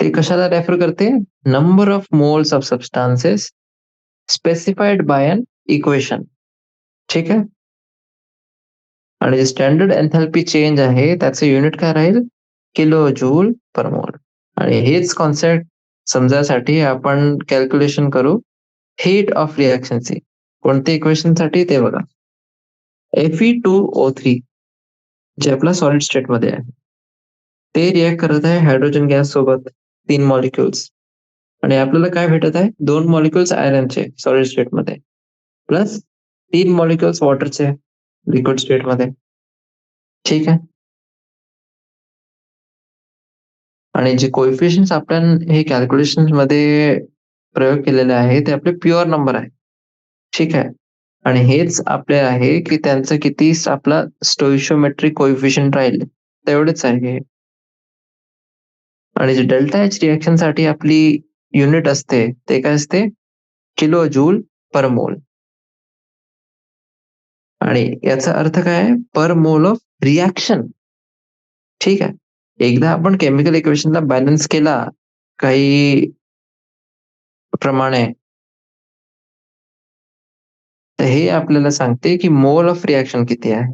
ते कशाला रेफर करते, number of moles of substances specified by an equation. ठीक आहे. आणि जे स्टँडर्ड एन्थॅल्पी चेंज आहे त्याचं युनिट काय राहील, किलो जूल पर मोल. आणि हेच कॉन्सेप्ट समजायसाठी आपण कॅल्क्युलेशन करू हीट ऑफ रिॲक्शनची. कोणत्या इक्वेशनसाठी ते बघा. Fe2O3 जे आपला सॉलिड स्टेट मध्ये आहे, ते रिॲक्ट करत आहे हायड्रोजन गॅस सोबत 3 मॉलिक्युल्स. आणि आपल्याला काय भेटत आहे, 2 मॉलिक्युल्स आयरनचे सॉलिड स्टेट मध्ये, प्लस 3 मॉलिक्युल्स वॉटरचे लिक्विड स्टेट मध्ये. ठीक आहे. आणि जे कोइफिशियंट्स आपण हे कॅल्क्युलेशन मध्ये प्रयोग केलेले आहे ते आपले प्युअर नंबर आहे. ठीक आहे. आणि हेच आपले आहे की त्यांचं किती आपला स्टोइशियोमेट्रिक कोइफिशियंट राहील तेवढेच आहे. आणि जे डेल्टा एच रिॲक्शन साठी आपली युनिट असते ते काय असते, किलो जूल पर मोल. आणि याचा अर्थ काय आहे, पर मोल ऑफ रिॲक्शन. ठीक आहे. एकदा आपण केमिकल इक्वेशनला बॅलन्स केला काही प्रमाणे, तर हे आपल्याला सांगते की मोल ऑफ रिॲक्शन किती आहे.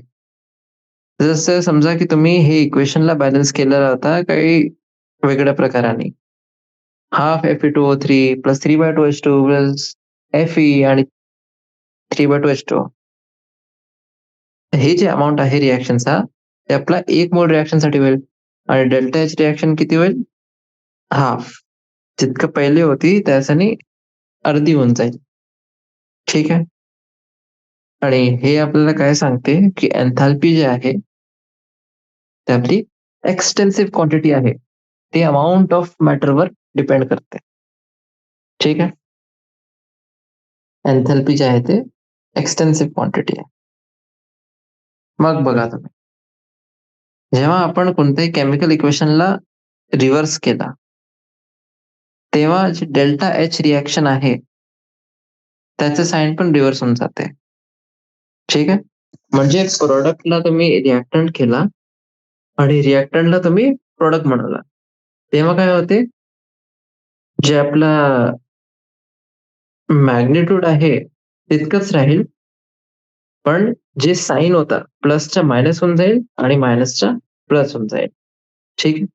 जसं समजा की तुम्ही हे इक्वेशनला बॅलन्स केलेला होता काही वेगळ्या प्रकाराने, half Fe2O3 plus 3/2H2 plus Fe आणि 3/2H2. हे जे अमाऊंट आहे रिॲक्शनचा ते आपला 1 मोल रिॲक्शनसाठी होईल. आणि डेल्टा एच रिॲक्शन किती होईल, हाफ. जितकं पहिले होती त्याच्याने अर्धी होऊन जाईल. ठीक आहे. आणि हे आपल्याला काय सांगते, की एन्थॅल्पी जे आहे ते आपली एक्सटेन्सिव्ह क्वांटिटी आहे. ते अमाउंट ऑफ मॅटरवर डिपेंड करते. ठीक आहे. एन्थॅल्पी जे आहे ते एक्सटेन्सिव्ह क्वांटिटी आहे. मग बघा तुम्ही, जेव्हा आपण कोणत्याही केमिकल इक्वेशनला रिव्हर्स केला तेव्हा जे डेल्टा एच रिॲक्शन आहे त्याचं साइन पण रिव्हर्स होऊन जाते. ठीक आहे. म्हणजे प्रोडक्टला तुम्ही रिॲक्टंट केला आणि रिॲक्टंटला तुम्ही प्रोडक्ट बनवला, तेव्हा काय होते, जे आपला मॅग्निट्यूड आहे तितकंच राहील, पण जे साइन होता प्लसच्या मायनस होऊन जाईल आणि मायनसच्या प्लस होऊन जाईल. ठीक आहे.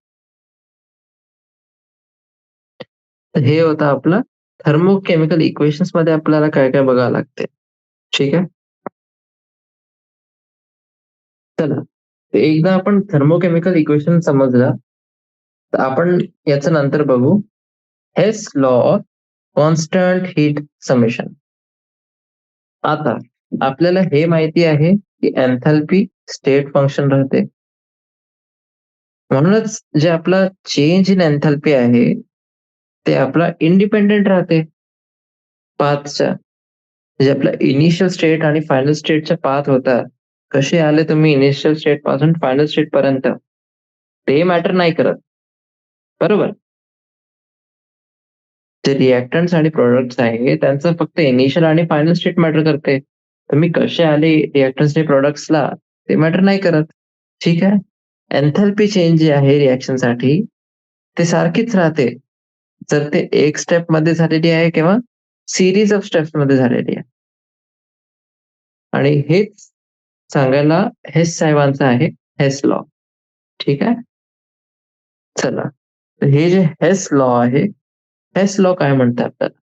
तर हे होतं आपलं थर्मोकेमिकल इक्वेशन्स मध्ये आपल्याला काय काय बघावं लागते. ठीक आहे. चला, तर एकदा आपण थर्मोकेमिकल इक्वेशन समजलं, तर आपण याचं नंतर बघू Hess law of constant heat summation. आता आपल्याला हे माहिती आहे की एन्थॅल्पी स्टेट फंक्शन राहते, म्हणूनच जे आपला चेंज इन एन्थॅल्पी आहे ते आपला इंडिपेंडेंट राहते पाथच्या. म्हणजे आपला इनिशियल स्टेट आणि फायनल स्टेटच्या पाथ होतात, कसे आले तुम्ही इनिशियल स्टेट पासून फायनल स्टेट पर्यंत ते मॅटर नाही करत, बरोबर. जे रिएक्टंट्स आणि प्रोडक्ट्स आहे त्यांचं फक्त इनिशियल आणि फायनल स्टेट मॅटर करते. तुम्ही कसे आले रिएक्टंट्स आणि प्रोडक्ट्सला ते मॅटर नाही करत. ठीक आहे. एन्थॅल्पी चेंज जे आहे रिएक्शन साठी ते सारखीच राहते, जर ते एक स्टेप मध्ये झालेली आहे किंवा सिरीज ऑफ स्टेप्स मध्ये झालेली आहे. आणि हेच सांगायला हेस साहेबांचं आहे हेस लॉ. ठीक आहे. चला, तर हे जे हेस लॉ आहे, हेस लॉ काय म्हणतात आपल्याला?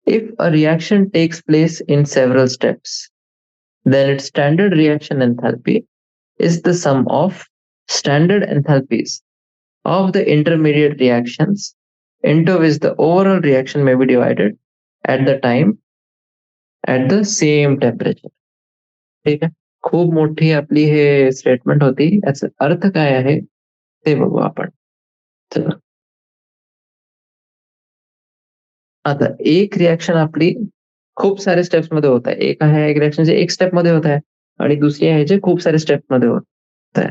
If a reaction takes place in several steps, then its standard reaction enthalpy is the sum of standard enthalpies of the intermediate reactions into which the overall reaction may be divided at the time at the same temperature. ठीक आहे. खूप मोठी आपली हे statement होती, याचा अर्थ काय आहे ते बघू आपण. चला, आता एक रिएक्शन आपली खूप सारे स्टेप्स मध्ये होत आहे. एक आहे एक रिएक्शन जे एक स्टेप मध्ये होत आहे आणि दुसरी आहे जे खूप सारे स्टेप मध्ये होत आहे.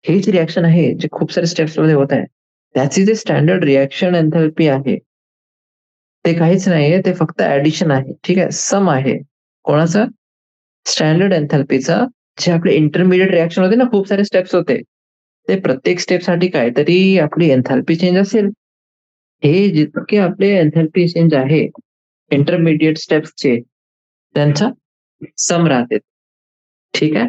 हे जे रिएक्शन आहे जे खूप सारे स्टेप्स मध्ये होत आहे, त्याची जे स्टँडर्ड रिएक्शन एन्थॅल्पी आहे ते काहीच नाहीये, ते फक्त ऍडिशन आहे. ठीक आहे. सम आहे कोणाचं? स्टँडर्ड एन्थॅल्पीचा. जे आपले इंटरमिडिएट रिएक्शन होते ना, खूप सारे स्टेप्स होते, ते प्रत्येक स्टेपसाठी काहीतरी आपली एन्थॅल्पी चेंज असेल. हे जितके आपले एन्थॅल्पी चेंज आहे इंटरमिडिएट स्टेप्सचे, त्यांचा सम राहते. ठीक आहे.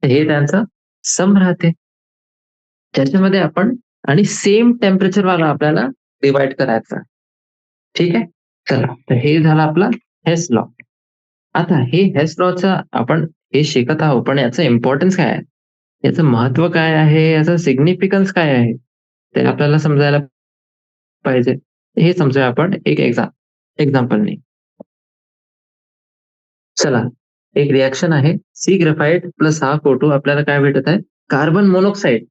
हे त्यांचं सम राहते, ज्याच्यामध्ये आपण आणि सेम टेम्परेचर वाला आपल्याला डिवाइड करायचा. ठीक आहे. चला, तर हे झालं आपला हेस लॉ. आता हे हेस लॉचा आपण हे शिकत आहोत, पण याचं इम्पॉर्टन्स काय आहे, याचं महत्व काय आहे, याचं सिग्निफिकन्स काय आहे, ते आपल्याला समजायला पाहिजे. हे समजूया आपण एक एक्झाम्पलने. चला, एक रिएक्शन आहे C graphite plus half O2, आपल्याला काय भेटत आहे? Carbon monoxide.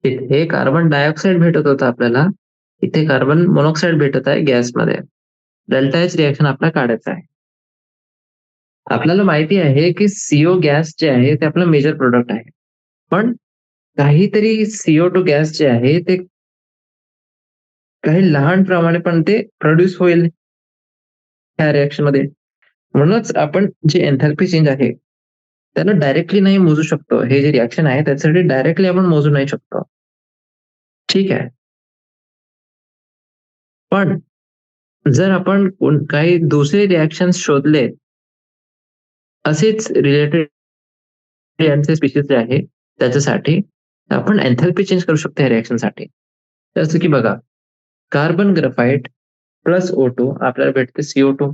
इथे कार्बन डायऑक्साईड भेटत होतं आपल्याला, इथे कार्बन मोनॉक्साईड भेटत आहे गॅसमध्ये. डेल्टा एच रिएक्शन आपल्याला काढायचं आहे. आपल्याला माहिती आहे की सीओ गॅस जे आहे ते आपलं मेजर प्रोडक्ट आहे, पण काहीतरी CO2 गॅस जे आहे ते काही लहान प्रमाणे पण ते प्रोड्यूस होईल ह्या रिएक्शन मध्ये. म्हणूनच आपण जे एन्थॅल्पी चेंज आहे त्याला डायरेक्टली नाही मोजू शकतो. हे जे रिएक्शन आहे त्यासाठी डायरेक्टली आपण मोजू नाही शकतो. ठीक आहे. पण जर आपण काही दुसरे रिएक्शन शोधले असेच रिलेटेड यांचे स्पीशीज जे आहे त्याच्यासाठी, आपण एन्थॅल्पी चेंज करू शकतो या रिएक्शन साठी. जसं की बघा, कार्बन ग्राफाइट प्लस O2 आपल्याला भेटते CO2,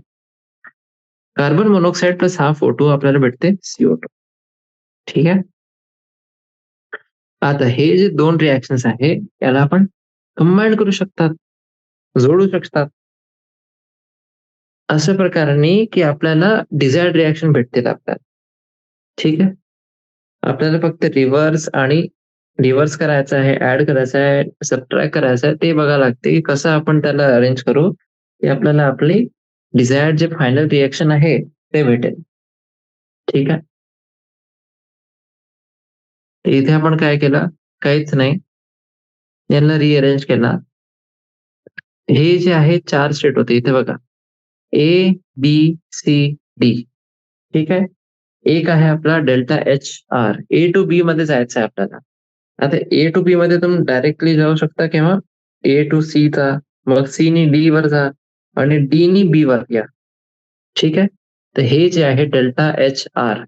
carbon monoxide plus half O2 आपल्याला भेटते CO2. ठीक आहे. आता हे जे दोन रिएक्शन्स आहे याला आपण कंबाईन करू शकतात, जोडू शकतात अशा प्रकारे की आपल्याला डिझायर्ड रिएक्शन भेटतील आपल्याला. ठीक आहे. आपल्याला फक्त रिव्हर्स करायचं आहे, ऍड करायचं आहे, सबट्रॅक्ट करायचं आहे, ते बघायला लागते की कसं आपण त्याला अरेंज करू की आपल्याला आपली डिझायर्ड जे फायनल रिएक्शन आहे ते भेटेल. ठीक आहे. इथे आपण काय केलं? काहीच नाही, यांना रिअरेंज केला. हे जे आहे 4 स्टेट होते इथे बघा, A, B, C, D. ठीक आहे. एक आहे आपला delta HR, A to B मध्ये जायचं आहे आपल्याला. आता A टू B मध्ये तुम्ही डायरेक्टली जाऊ शकता किंवा A टू C चा, मग C नी D वर जा आणि D नी B वर या. ठीक आहे. तर हे जे आहे डेल्टा HR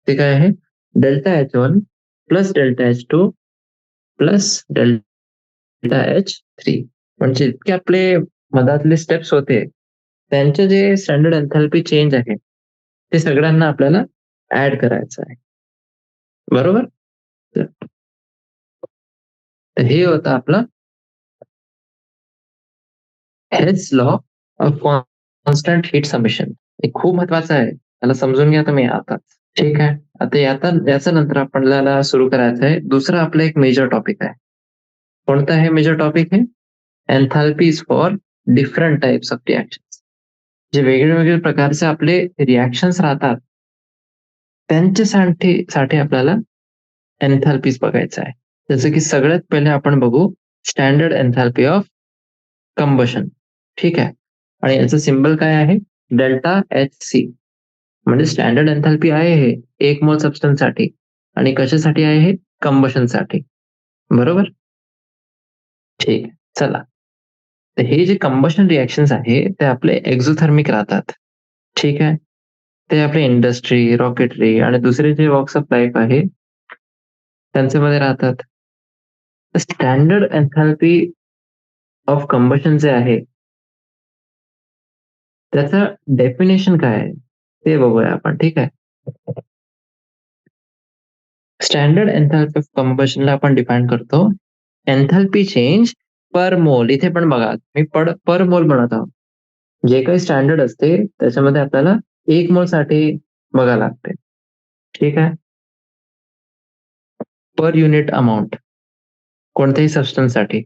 ते काय आहे? Delta H1 plus delta H2 plus delta H3. म्हणजे इतके आपले मधातले स्टेप्स होते, त्यांचे जे स्टँडर्ड एन्थॅल्पी चेंज आहे, ते सगळ्यांना आपल्याला ऍड करायचं आहे. बरोबर? तर हे होतं आपलं हेच law of constant heat summation. हे खूप महत्वाचं आहे, त्याला समजून घ्या तुम्ही आता. ठीक आहे. आता याच्या नंतर आपल्याला सुरू करायचं आहे दुसरा आपला एक मेजर टॉपिक आहे. कोणता आहे मेजर टॉपिक? आहे enthalpies for different types of reactions. जे वेगळे प्रकारचे आपले रिॲक्शन्स राहतात, त्यांच्यासाठी आपल्याला एन्थॅल्पीज बघायचं आहे. जसं की सगळ्यात पहिले आपण बघू स्टँडर्ड एन्थॅल्पी ऑफ कंबशन. ठीक आहे. आणि याचं सिम्बल काय आहे? Delta Hc. म्हणजे स्टँडर्ड एन्थॅल्पी आहे हे 1 मोल सबस्टन्स साठी. आणि कशासाठी आहे हे? कंबशन साठी. बरोबर? ठीक. चला. तर हे जे कंबशन रिॲक्शन्स आहे ते आपले एक्झोथर्मिक राहतात. ठीक आहे. ते आपले इंडस्ट्री, रॉकेटरी आणि दुसरे जे वॉक्स ऑफ लाईफ आहे त्यांच्यामध्ये राहतात. स्टँडर्ड एन्थॅल्पी ऑफ कंबशन जे आहे त्याचं डेफिनेशन काय आहे ते बघूया आपण. ठीक आहे. स्टँडर्ड एन्थॅल्पी ऑफ कंबशनला आपण डिफाईन करतो एन्थॅल्पी चेंज पर मोल. इथे पण बघा मी पर मोल म्हणत आहोत. जे काही स्टँडर्ड असते त्याच्यामध्ये आपल्याला 1 मोल साठी बघायला लागते. ठीक आहे. पर युनिट अमाऊंट कोणत्याही सबस्टन्स साठी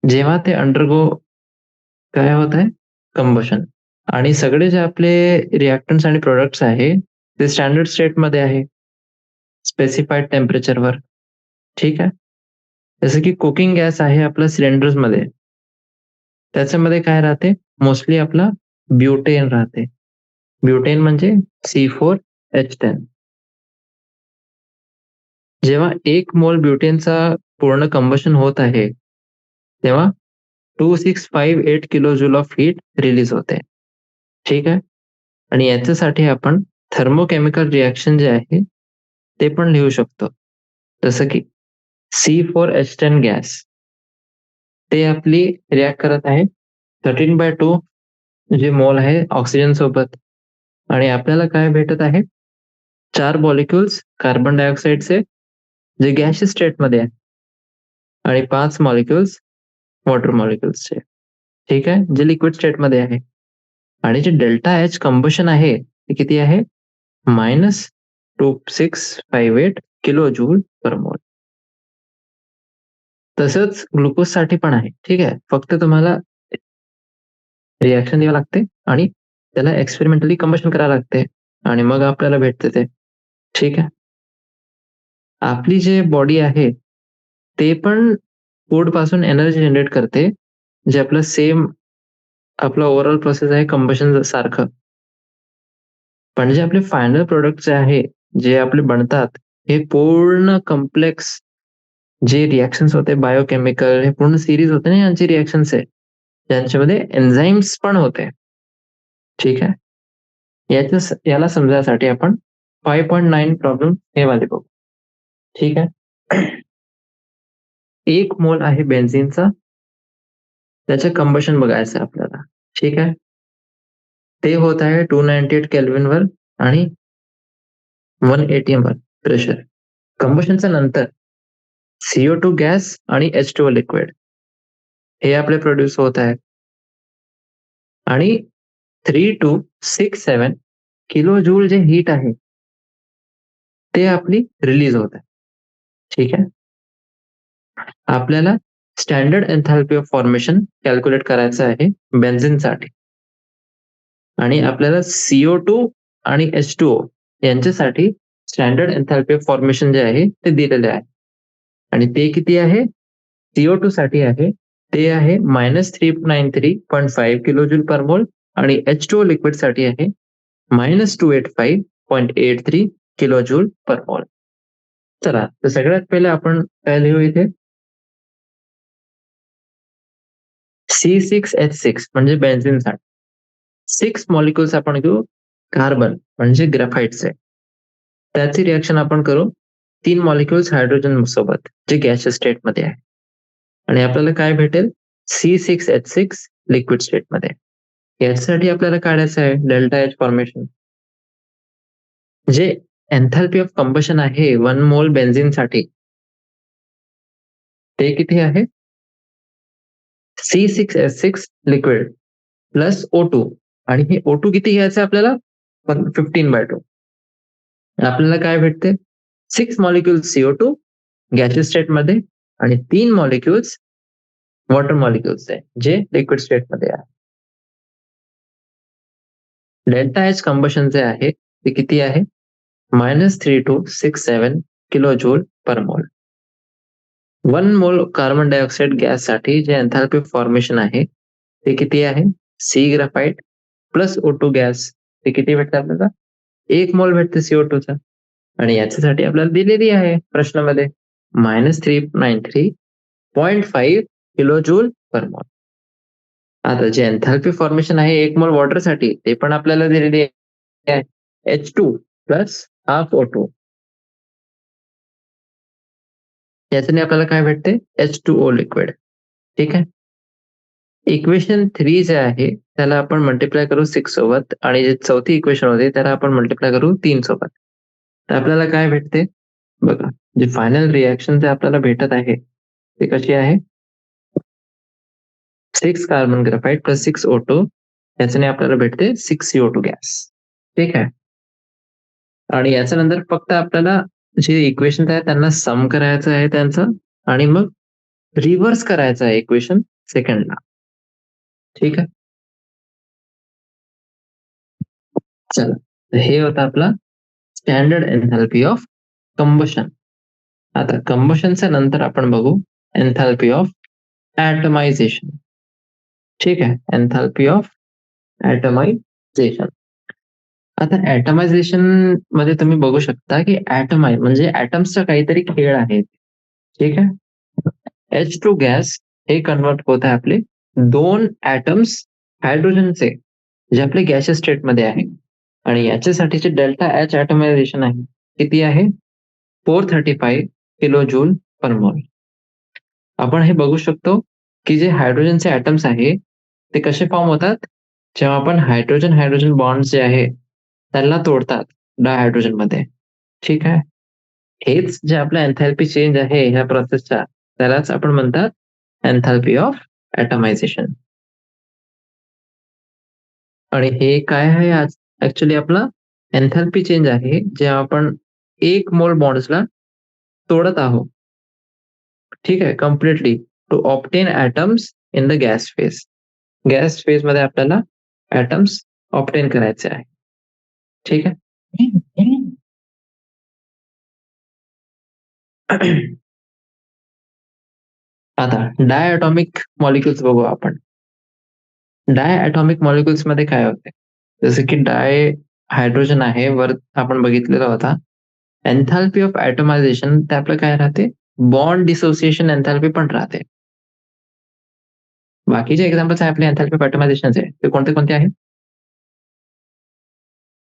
जेव्हा ते अंडरगो काय होत आहे? कंबशन. आणि सगळे जे आपले रिॲक्टन्स आणि प्रोडक्ट्स आहे ते स्टँडर्ड स्टेटमध्ये आहे स्पेसिफाईड टेम्परेचरवर. ठीक आहे. जसं की कुकिंग गॅस आहे आपल्या सिलेंडर्समध्ये, त्याच्यामध्ये काय राहते? मोस्टली आपला ब्युटेन राहते. ब्युटेन म्हणजे C4H10. जेव्हा 1 मोल ब्युटेनचा पूर्ण कंबशन होत आहे तेव्हा 2658 kilo joule of heat release होते. ठीक आहे. आणि याच्यासाठी आपण थर्मोकेमिकल रिॲक्शन जे आहे ते पण लिहू शकतो. जसं की C4H10 गॅस ते आपली रिॲक्ट करत आहे 13/2 जे मोल आहे ऑक्सिजन सोबत. आणि आपल्याला काय भेटत आहे? 4 मॉलिक्युल्स कार्बन डायऑक्साइडचे जे गॅसियस स्टेटमध्ये आहे आणि 5 मॉलिक्युल्स वॉटर मॉलिक्युल्सचे. ठीक आहे. जे लिक्विड स्टेटमध्ये आहे. आणि जे डेल्टा H कंबशन आहे ते किती आहे? -2658 किलो जूल पर मोल. तसंच ग्लुकोजसाठी पण आहे. ठीक आहे. फक्त तुम्हाला रिॲक्शन द्यावं लागते आणि त्याला एक्सपेरिमेंटली कंबशन करावं लागते आणि मग आपल्याला भेटते ते. ठीक आहे. आपली जे बॉडी आहे ते पण फूड पासून एनर्जी जनरेट करते, जे आपलं सेम आपला ओव्हरऑल प्रोसेस आहे कंबशन सारखं. पण जे आपले फायनल प्रोडक्ट जे आहे, जे आपले बनतात, हे पूर्ण कॉम्प्लेक्स जे रिॲक्शन्स होते बायोकेमिकल हे पूर्ण सिरीज होते ना यांची रिॲक्शन्स आहे. त्यांच्यामध्ये एन्झाईम्स पण होते. ठीक आहे. याला समजायसाठी आपण 5.9 प्रॉब्लेम हे वाले बघू. ठीक आहे. 1 मोल आहे बेन्झीनचा, त्याचं कंबशन बघायचं आहे आपल्याला. ठीक आहे. ते होत आहे 298 केल्विनवर आणि 180 वर प्रेशर. कंबशनच्या नंतर CO2 गॅस आणि H2O लिक्विड हे आपले प्रोड्यूस होत आहे. आणि 3267 किलो जूल जे हीट आहे ते आपली रिलीज होत आहे. ठीक आहे. आपल्याला स्टँडर्ड एन्थॅल्पी ऑफ फॉर्मेशन कॅल्क्युलेट करायचं आहे बेन्झीनसाठी. आणि आपल्याला CO2 आणि H2O यांच्यासाठी स्टँडर्ड एन्थॅल्पी ऑफ फॉर्मेशन जे आहे ते दिलेले आहे. आणि ते किती आहे? CO2 साठी आहे ते आहे -393.5 किलो जूल पर मोल आणि H2O लिक्विड साठी आहे -285.83 किलो जूल पर मोल. चला, तर सगळ्यात पहिले आपण काय लिहू इथे? C6H6 म्हणजे बेन्झीनसाठी 6 मॉलिक्युल्स आपण घेऊ कार्बन म्हणजे ग्रेफाइटचे. त्याची रिॲक्शन आपण करू 3 मॉलिक्युल्स हायड्रोजन सोबत जे गॅशियस स्टेटमध्ये आहे आणि आपल्याला काय भेटेल C6H6 लिक्विड स्टेटमध्ये. याच्यासाठी आपल्याला काढायचं आहे डेल्टा एच फॉर्मेशन. जे एन्थॅल्पी ऑफ कंबशन आहे 1 मोल बेन्झिनसाठी ते किती आहे C6H6 लिक्विड प्लस O2 आणि हे O2 किती घ्यायचं आपल्याला 15/2. आपल्याला काय भेटते 6 मॉलिक्युल्स CO2 गॅसियस स्टेटमध्ये आणि 3 मॉलिक्युल्स वॉटर मॉलिक्युल्स आहे जे लिक्विड स्टेटमध्ये आहे. डेल्टा एच कंबशन जे आहे ते किती आहे -3267 किलो जूल पर मोल. 1 मोल कार्बन डायऑक्साइड गॅस साठी जे एन्थॅल्पी फॉर्मेशन आहे ते किती आहे C graphite plus O2 gas ते किती भेटते आपल्याला 1 मोल भेटते CO2 चा आणि याच्यासाठी आपल्याला दिलेली आहे प्रश्नामध्ये -393.5 किलो जूल पर मोल. आता जे एन्थॅल्पी फॉर्मेशन आहे 1 मोल वॉटर साठी ते पण आपल्याला दिलेली आहे H2 प्लस हाफ O2. याच्याने आपल्याला काय भेटते H2O लिक्विड. ठीक आहे. इक्वेशन 3 जे आहे त्याला आपण मल्टिप्लाय करू 6 सोबत आणि जे चौथी इक्वेशन होते त्याला आपण मल्टिप्लाय करू 3 सोबत. तर आपल्याला काय भेटते बघा जे फायनल रिएक्शन जे आपल्याला भेटत आहे ते कशी आहे 6 कार्बन ग्राफाइट प्लस 6 O2 याच्याने आपल्याला भेटते 6 CO2 गॅस. ठीक आहे. आणि याच्यानंतर फक्त आपल्याला जे इक्वेशन आहे त्यांना सम करायचं आहे त्यांचं आणि मग रिव्हर्स करायचं आहे इक्वेशन सेकंडला. ठीक आहे. चला हे होतं आपला स्टँडर्ड एन्थॅल्पी ऑफ कंबशन. आता कंबशनच्या नंतर आपण बघू एन्थॅल्पी ऑफ ऍटमायझेशन. ठीक आहे. Enthalpy of atomization. आता ऍटमायझेशन मध्ये तुम्ही बघू शकता की ऍटमाइज म्हणजे ऍटम्सचा काहीतरी खेळ आहे. ठीक आहे. H2 गॅस हे कन्वर्ट होत आहे आपले 2 ऍटम्स हायड्रोजनचे जे आपले गॅसियस स्टेटमध्ये आहे आणि याच्यासाठीचे डेल्टा एच ऍटमायझेशन आहे किती आहे 435 किलो जूल पर मोल. आपण हे बघू शकतो की जे हायड्रोजनचे ऍटम्स आहे ते कसे फॉर्म होतात जेव्हा आपण हायड्रोजन हायड्रोजन बॉन्ड जे आहे त्यांना तोडतात डायहायड्रोजन मध्ये. ठीक आहे. हेच जे आपला एन्थॅल्पी चेंज आहे ह्या प्रोसेसचा त्यालाच आपण म्हणतात एन्थॅल्पी ऑफ ऍटमायझेशन. आणि हे काय आहे आज ऍक्च्युली आपला एन्थॅल्पी चेंज आहे जे आपण 1 मोल बॉन्ड्सला तोडत आहोत. ठीक आहे completely to obtain atoms in the gas phase. Gas phase मध्ये आपल्याला ऍटम्स ऑप्टेन करायचे आहे. ठीक आहे. आता डायअटॉमिक मॉलिक्युल्स बघू आपण. डायअटॉमिक मॉलिक्युल्स मध्ये काय होते जसे की डाय हायड्रोजन आहे वर आपण बघितलेला होता. एन्थॅल्पी ऑफ ऍटमायझेशन ते आपलं काय राहते बॉन्ड डिसोसिएशन एन्थॅल्पी पण राहते. बाकीचे एक्झाम्पल्स आहे आपले एन्थॅल्पी ऑफ ऍटमायझेशनचे ते कोणते कोणते आहेत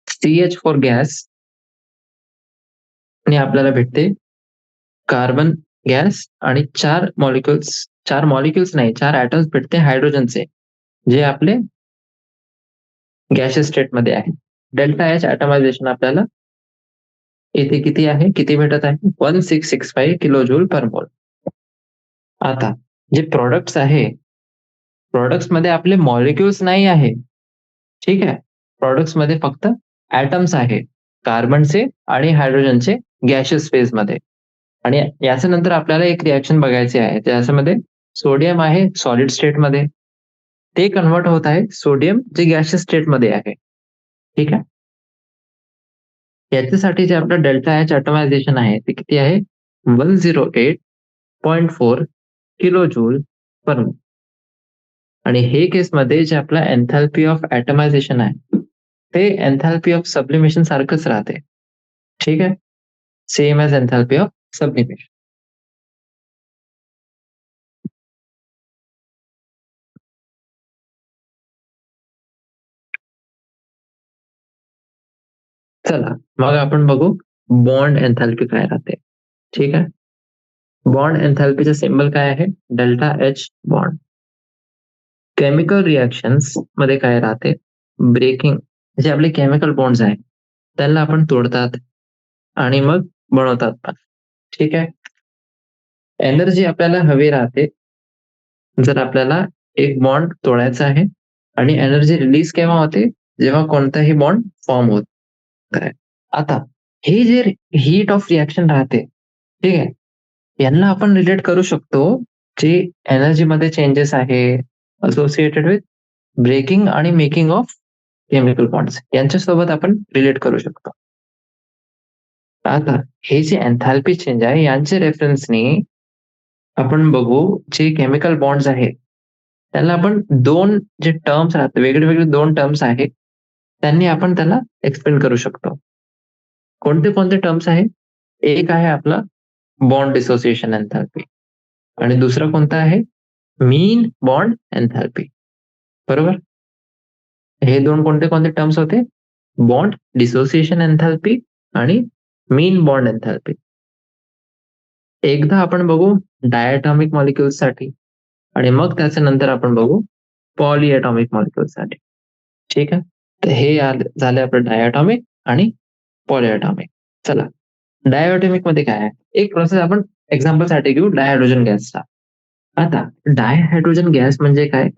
CH4 गॅस आणि आपल्याला भेटते कार्बन गॅस आणि 4 मॉलिक्युल्स नाही 4 ऍटम्स भेटते हायड्रोजनचे जे आपले गॅसियस स्टेटमध्ये आहे. डेल्टा एच ऍटमायझेशन आपल्याला इथे किती आहे किती भेटत आहे 1665 किलो जूल पर मोल. आता जे प्रोडक्ट्स आहे प्रोडक्ट्स मध्ये आपले मॉलिक्युल्स नाही आहे. ठीक आहे. प्रोडक्ट्स मध्ये फक्त ऍटम्स आहे कार्बनचे आणि हायड्रोजनचे गॅशियस फेज मध्ये. आणि याच्या नंतर आपल्याला एक रिॲक्शन बघायची आहे त्याच्यामध्ये सोडियम आहे सॉलिड स्टेट मध्ये ते कन्वर्ट होत आहे सोडियम जे गॅशियस स्टेट मध्ये आहे. ठीक आहे. याच्यासाठी जे आपलं डेल्टा एच ऍटमायझेशन आहे ते किती आहे 108.4 किलो जूल पर मोल. आणि हे केसमध्ये जे आपला एन्थॅल्पी ऑफ ऍटमायझेशन आहे ते एन्थॅल्पी ऑफ सब्लिमेशन सारखंच राहते. ठीक आहे. Same as enthalpy of sublimation. चला मग आपण बघू बॉन्ड एन्थॅल्पी काय राहते. ठीक आहे. बॉन्ड एन्थॅल्पीचा सिम्बल काय आहे? Delta H bond. Chemical reactions मध्ये काय राहते? ब्रेकिंग, जे आपले केमिकल बॉन्ड्स आहेत त्यांना आपण तोडतात आणि मग बनवतात पण. ठीक आहे. एनर्जी आपल्याला हवी राहते जर आपल्याला एक बॉन्ड तोडायचा आहे, आणि एनर्जी रिलीज केव्हा होते? जेव्हा कोणताही बॉन्ड फॉर्म होत आहे. आता हे जे हीट ऑफ रिएक्शन राहते, ठीक आहे, यांना आपण रिलेट करू शकतो जे एनर्जी मध्ये चेंजेस आहे असोसिएटेड विथ ब्रेकिंग आणि मेकिंग ऑफ केमिकल बॉन्ड्स, यांच्यासोबत आपण रिलेट करू शकतो. आता हे जे एन्थॅल्पी चेंज आहे यांच्या रेफरन्सने आपण बघू, जे केमिकल बॉन्ड्स आहेत त्याला आपण दोन जे टर्म्स राहतात, वेगळे वेगळे दोन टर्म्स आहेत, त्यांनी आपण त्याला एक्सप्लेन करू शकतो. कोणते कोणते टर्म्स आहेत? एक आहे आपला बॉन्ड डिसोसिएशन एन्थॅल्पी, आणि दुसरा कोणता आहे? मीन बॉन्ड एन्थॅल्पी. बरोबर. हे दोन कोणते कोणते टर्म्स होते? बॉन्ड डिसोसिएशन एन्थॅल्पी आणि मीन बॉन्ड एन्थॅल्पी. एकदा आपण बघू डायटॉमिक मॉलिक्युल्स साठी, आणि मग त्याच्या नंतर आपण बघू पॉलीएटॉमिक मॉलिक्युल्स साठी. ठीक आहे. तर हे झाले आपलं डायटॉमिक आणि पॉलीएटॉमिक. चला, डायटॉमिक मध्ये काय आहे? एक प्रोसेस आपण एक्झाम्पल साठी घेऊ, डायहायड्रोजन गॅसचा. आता डायहायड्रोजन गॅस म्हणजे काय?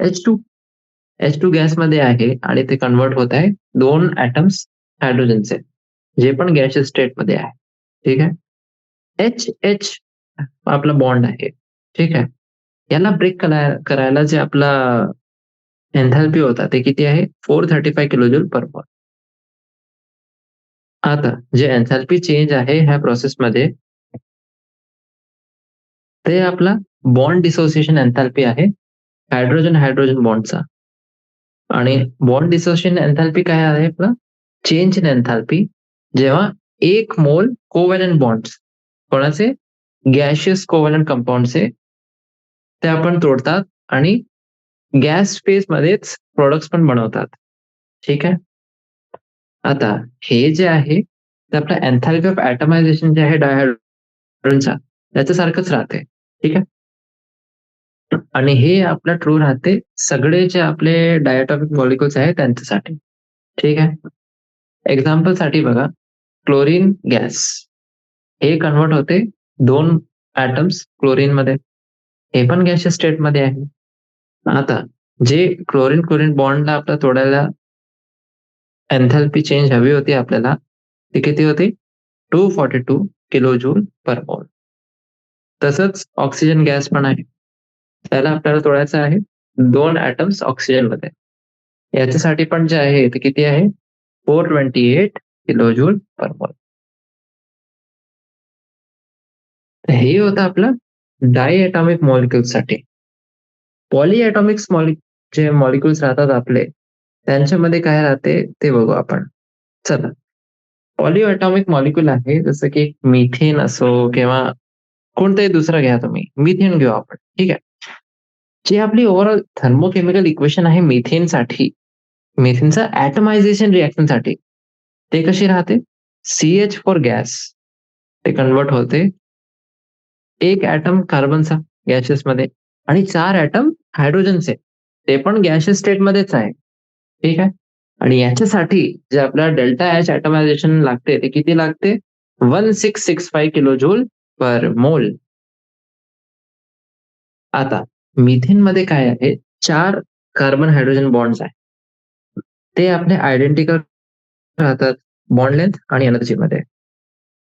H2 गॅस मध्ये आहे आणि ते कन्वर्ट होत आहे दोन ऍटम्स हायड्रोजनचे, जे पण गॅशियस स्टेट मध्ये आहे. ठीक आहे. H आपला बॉन्ड आहे. ठीक आहे. याला ब्रेक करायला जे आपला एन्थॅल्पी होता ते किती आहे? 435 किलोजूल पर मोल. आता जे एन्थॅल्पी चेंज आहे ह्या प्रोसेसमध्ये, ते आपला बॉन्ड डिसोसिएशन एन्थॅल्पी आहे हायड्रोजन हायड्रोजन बॉन्डचा. आणि बॉन्ड डिसोसिएशन एन्थॅल्पी काय आहे आपला? चेंज इन एन्थॅल्पी जेव्हा एक मोल कोव्हॅलंट बॉन्ड्स, कोणाचे? गॅशियस कोव्हॅलंट कंपाऊंडचे, ते आपण तोडतात आणि गॅस फेज मध्येच प्रोडक्ट्स पण बनवतात. ठीक आहे. आता हे जे आहे ते आपलं एन्थॅल्पी ऑफ ऍटमायझेशन जे आहे डायहायड्रोजनचा, त्याच्यासारखंच राहते. ठीक आहे. आणि हे आपलं ट्रू राहते सगळे जे आपले डायटॉमिक मॉलिक्युल्स आहेत त्यांच्यासाठी. ठीक आहे. एक्झाम्पल साठी बघा, क्लोरीन गॅस, हे कन्वर्ट होते दोन ऍटम्स क्लोरीन मध्ये, हे पण गॅशियस स्टेट मध्ये आहे. आता जे क्लोरीन क्लोरीन बॉन्डला आपला तोडायला एन्थॅल्पी चेंज हवी होती आपल्याला, ती किती होती? 242 किलोजूल पर मोल. तसंच ऑक्सिजन गॅस पण आहे, त्याला आपल्याला तोडायचं आहे दोन ऍटम्स ऑक्सिजन मध्ये, याच्यासाठी पण जे आहे ते किती आहे? 428 किलोजूल पर मोल. हे होतं आपलं डायएटॉमिक मॉलिक्युल्स साठी. पॉलीएटॉमिक्स जे मॉलिक्युल्स राहतात आपले, त्यांच्यामध्ये काय राहते ते बघू आपण. चला, पॉलीएटॉमिक मॉलिक्युल आहे जसं की मिथेन असो किंवा कोणताही दुसरा घ्या तुम्ही, मिथेन घेऊ आपण. ठीक आहे. जी आपली ओव्हरऑल थर्मोकेमिकल इक्वेशन आहे मिथेनसाठी, मिथेनचा ऍटमायझेशन रिएक्शन साठी, ते कशी राहते? CH4 गॅस, ते कन्वर्ट होते एक ऍटम कार्बनचा गॅशियस मध्ये आणि 4 ऍटम हायड्रोजनचे, ते पण गॅशियस स्टेट मध्येच आहे. ठीक आहे. आणि याच्यासाठी जे आपल्याला डेल्टा एच ऍटमायझेशन लागते ते किती लागते? 1665 किलोजूल पर मोल. आता मिथेन मध्ये काय आहे? 4 कार्बन हायड्रोजन बॉन्ड्स आहे, ते आपले आयडेंटिकल राहतात बॉन्ड लेंथ आणि एनर्जी मध्ये.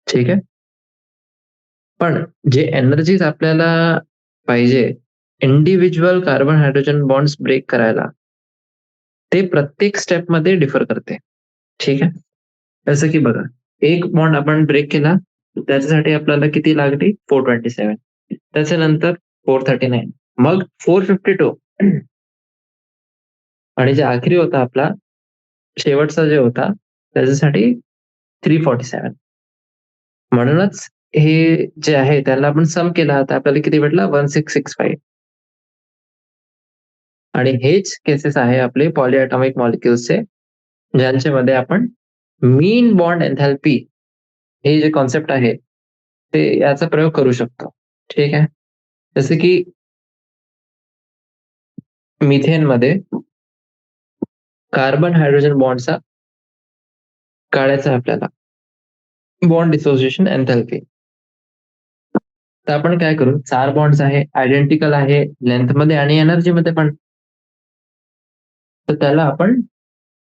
ठीक आहे. पण जे एनर्जीज आपल्याला पाहिजे individual carbon hydrogen bonds break करायला, ते प्रत्येक स्टेप मध्ये डिफर करते. ठीक आहे. जसं की बघा, एक बॉन्ड आपण ब्रेक केला, त्याच्यासाठी आपल्याला किती लागली? 427. त्याच्यानंतर 439, मग 452, आणि जे आखरी होता आपला शेवटचा जे होता त्याच्यासाठी 347. म्हणूनच हे जे आहे त्याला आपण सम केला, तर आपल्याला किती भेटला? 1665. आणि हेच केसेस आहे आपले पॉलीएटॉमिक मॉलिक्युल्सचे, ज्यांच्यामध्ये आपण मीन बॉन्ड एन्थॅल्पी हे जे कॉन्सेप्ट आहे ते याचा प्रयोग करू शकतो. ठीक आहे. जसं की मिथेनमध्ये कार्बन हायड्रोजन बॉन्डचा काढायचा आहे आपल्याला. Bond dissociation एन्थॅल्पी. तर आपण काय करू, 4 बॉन्ड्स आहे, आयडेंटिकल आहे लेंथमध्ये आणि एनर्जीमध्ये पण. तर त्याला आपण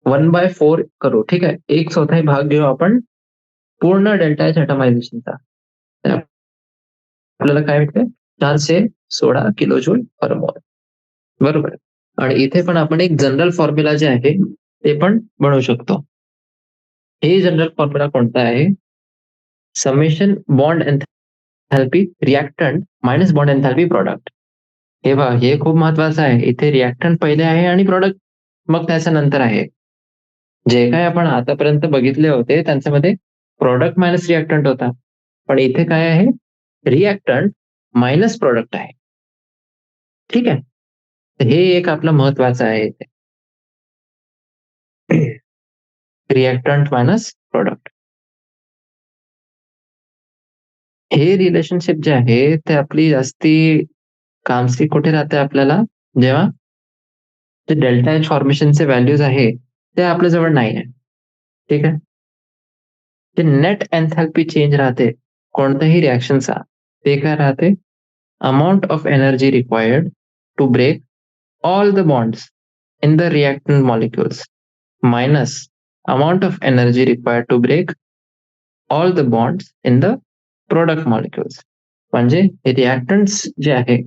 1/4 करू. ठीक आहे. 1/4 भाग घेऊ आपण पूर्ण डेल्टा एच ॲटमायझेशनचा. आपल्याला काय भेटते, 416 किलो जूल पर मोल. बरोबर. आणि इथे पण आपण एक जनरल फॉर्म्युला जे आहे ते पण बनवू शकतो. हे जनरल फॉर्म्युला कोणता आहे, summation bond एन्थॅल्पी reactant minus bond एन्थॅल्पी product. हे बघा, हे खूप महत्वाचं आहे. इथे रिएक्टंट पहिले आहे आणि प्रॉडक्ट मग त्याच्या नंतर आहे. जे काय आपण आतापर्यंत बघितले होते त्यांच्यामध्ये प्रॉडक्ट मायनस रिएक्टंट होता, पण इथे काय आहे, रिएक्टंट मायनस प्रॉडक्ट आहे. ठीक आहे. तर हे एक आपलं महत्वाचं आहे इथे, रिएक्टंट मायनस प्रॉडक्ट. हे रिलेशनशिप जे आहे ते आपली जास्ती कामसी कुठे राहते आपल्याला, जेव्हा जे डेल्टा एच फॉर्मेशनचे व्हॅल्यूज आहे ते आपल्या जवळ नाही आहे. ठीक आहे. जे नेट एन्थॅल्पी चेंज राहते कोणत्याही रिएक्शनचा, ते काय राहते, amount of energy required to break all the bonds in the reactant molecules minus amount of energy required to break all the bonds in the product molecules. म्हणजे रिएक्टंट्स जे आहे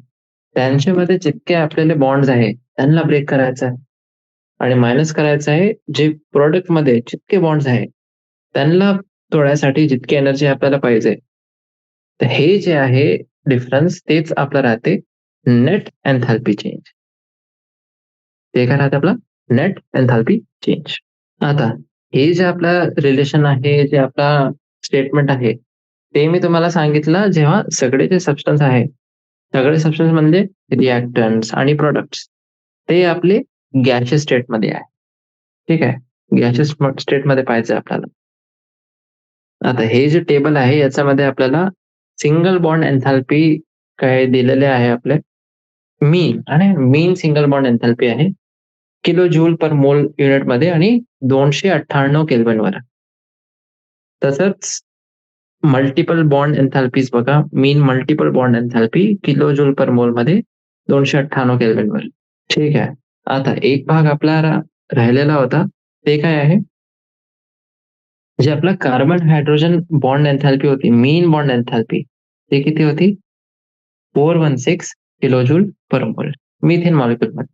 त्यांच्यामध्ये जितके आपल्याला बॉन्ड्स आहे त्यांना ब्रेक करायचं आहे आणि मायनस करायचं आहे जे प्रोडक्ट मध्ये जितके बॉन्ड्स आहे त्यांना तोडण्यासाठी जितकी एनर्जी आपल्याला पाहिजे. तर हे जे आहे डिफरन्स, तेच आपलं राहते नेट एन्थॅल्पी चेंज. ते काय राहते आपलं, नेट एन्थॅल्पी चेंज. आता हे जे आपलं रिलेशन आहे, जे आपला स्टेटमेंट आहे, ते मी तुम्हाला सांगितलं जेव्हा सगळे जे सबस्टन्स आहे, सगळे सबस्टन्स म्हणजे रिएक्टंट्स आणि प्रोडक्ट्स, ते आपले गॅशियस स्टेटमध्ये आहे. ठीक आहे. गॅशियस स्टेटमध्ये पाहिजे आपल्याला. आता हे जे टेबल आहे याच्यामध्ये आपल्याला सिंगल बॉन्ड एन्थॅल्पी काय दिलेले आहे आपले, मीन आणि मीन सिंगल बॉन्ड एन्थॅल्पी आहे किलो जूल पर मोल युनिट मध्ये आणि 298 केल्विनवर. तसंच मल्टिपल बॉन्ड एन्थॅल्पीज बघा, mean multiple bond enthalpy kilo joule per mole मध्ये 298 केल्विनवर. ठीक आहे. आता एक भाग आपला राहिलेला होता, ते काय आहे, जे आपला कार्बन हायड्रोजन बॉन्ड एन्थॅल्पी होती, मीन बॉन्ड एन्थॅल्पी, ते किती होती, 416 किलो जूल पर मोल मिथेन मॉलिक्युल मध्ये.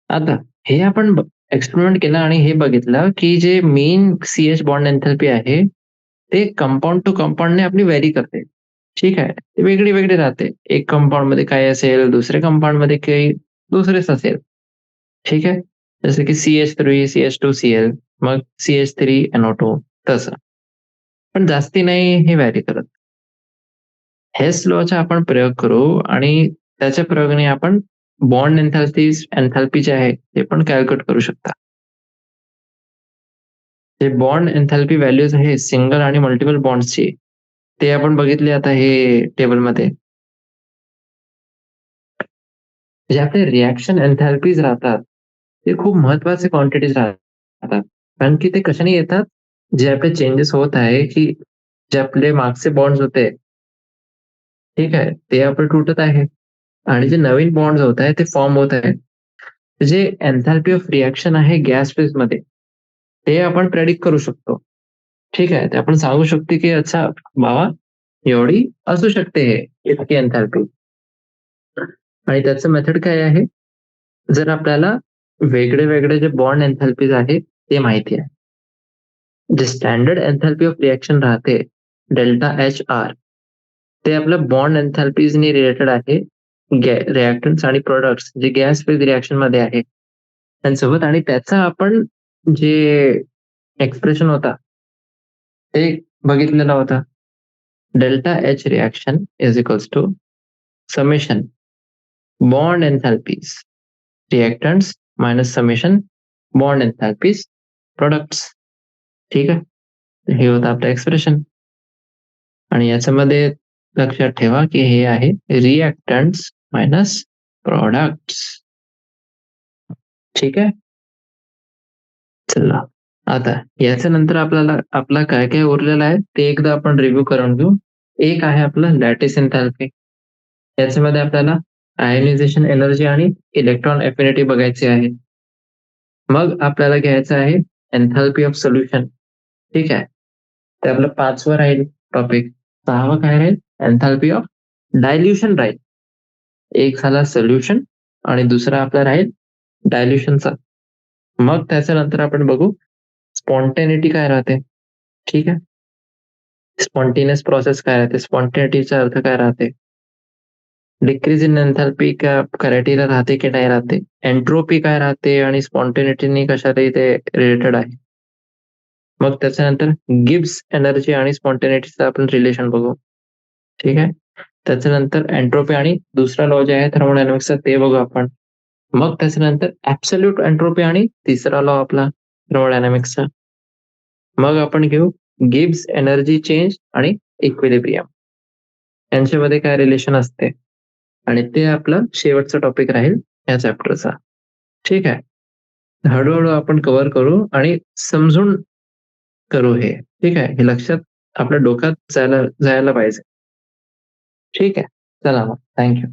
आता हे आपण एक्सपेरिमेंट केला आणि हे बघितलं की जे मेन सीएच बॉन्ड एन्थॅल्पी आहे ते कंपाऊंड टू कंपाऊंडने आपली व्हॅरी करते. ठीक आहे. ते वेगळी वेगळी राहते. एक कंपाऊंड मध्ये काय असेल, दुसऱ्या कंपाऊंड मध्ये काही दुसरेच असेल. ठीक आहे. जसं की CH3 CH2Cl, मग CH3 NO2 तसं. पण जास्ती नाही हे व्हॅरी करत. हेस लॉचा आपण प्रयोग करू आणि त्याच्या प्रयोगाने आपण बॉन्ड एन्थॅल्पी जे आहे ते पण कॅल्क्युलेट करू शकता. जे बॉन्ड एन्थॅल्पी व्हॅल्यूज आहे सिंगल आणि मल्टिपल बॉन्ड्सची, ते आपण बघितले आता हे टेबलमध्ये. जे आपले रिएक्शन एन्थॅल्पीज राहतात ते खूप महत्वाचे क्वांटिटीज राहतात, कारण की ते कशाने येतात, जे आपले चेंजेस होत आहे की जे आपले मागचे बॉन्ड्स होते, ठीक आहे, ते आपण तुटत आहे आणि जे नवीन बॉन्ड्स होत आहे ते फॉर्म होत आहे. जे एन्थॅल्पी ऑफ रिएक्शन आहे गॅस फेज मध्ये, ते आपण प्रेडिक्ट करू शकतो. ठीक आहे. ते आपण सांगू शकतो की अच्छा बाबा एवढी असू शकते हे इतकी एन्थॅल्पी. आणि त्याचं मेथड काय आहे, जर आपल्याला वेगळे वेगळे जे बॉन्ड एन्थॅल्पीज आहे ते माहिती आहे. जे स्टँडर्ड एन्थॅल्पी ऑफ रिएक्शन राहते डेल्टा एच आर, ते आपल्या बॉन्ड एन्थॅल्पीजनी रिलेटेड आहे रिएक्टन्स आणि प्रोडक्ट्स जे गॅस फेज रिएक्शन मध्ये आहे त्यांच्यासोबत. आणि त्याचा आपण जे एक्सप्रेशन होता ते बघितलेला होता, delta H reaction is equals to summation bond enthalpies reactants minus summation bond enthalpies products. ठीक आहे. हे होतं आपलं एक्सप्रेशन. आणि याच्यामध्ये लक्षात ठेवा की हे आहे रिएक्टंट्स मायनस प्रॉडक्ट्स. ठीक आहे. चला, आता याच्यानंतर आपल्याला आपला काय काय उरलेलं आहे ते एकदा आपण रिव्ह्यू करून घेऊ. एक आहे आपलं लॅटिस एन्थॅल्पी. याच्यामध्ये आपल्याला आयोनायझेशन एनर्जी आणि इलेक्ट्रॉन एफिनिटी बघायची आहे. मग आपल्याला घ्यायचं आहे एन्थॅल्पी ऑफ सोल्युशन. ठीक आहे. ते आपलं 5वं राहील टॉपिक. 6वं काय राहील? एन्थॅल्पी ऑफ डायल्युशन राहील. एक झाला सोल्युशन आणि दुसरा आपला राहील डायल्युशनचा. मग त्याच्यानंतर आपण बघू स्पॉन्टेनिटी काय राहते. ठीक आहे. स्पॉन्टेनियस प्रोसेस काय राहते, स्पॉन्टेनिटीचा अर्थ काय राहते, डिक्रीज इन एन्थॅल्पी क्रायटेरिया राहते की नाही राहते, एन्ट्रोपी काय राहते आणि स्पॉन्टेनिटीनी कशाला इथे रिलेटेड आहे. मग त्याच्यानंतर गिब्स एनर्जी आणि स्पॉन्टेनिटीचं आपण रिलेशन बघू. ठीक आहे. त्याच्यानंतर एन्ट्रोपी आणि दुसरा लॉ जे आहे थर्मोडायनामिक्सचा ते बघू आपण. मग त्याच्यानंतर ऍब्सोल्यूट एन्ट्रोपी आणि तिसरा लॉ आपला थर्मोडायनामिक्सचा. मग आपण घेऊ गिब्स एनर्जी चेंज आणि इक्विलिब्रियम यांच्यामध्ये काय रिलेशन असते आणि ते आपलं शेवटचा टॉपिक राहील या चॅप्टरचा. ठीक आहे. हळूहळू आपण कव्हर करू आणि समजून करू हे. ठीक आहे. हे लक्षात आपल्या डोक्यात जायला जायला पाहिजे. ठीक आहे. चला मग. Thank you.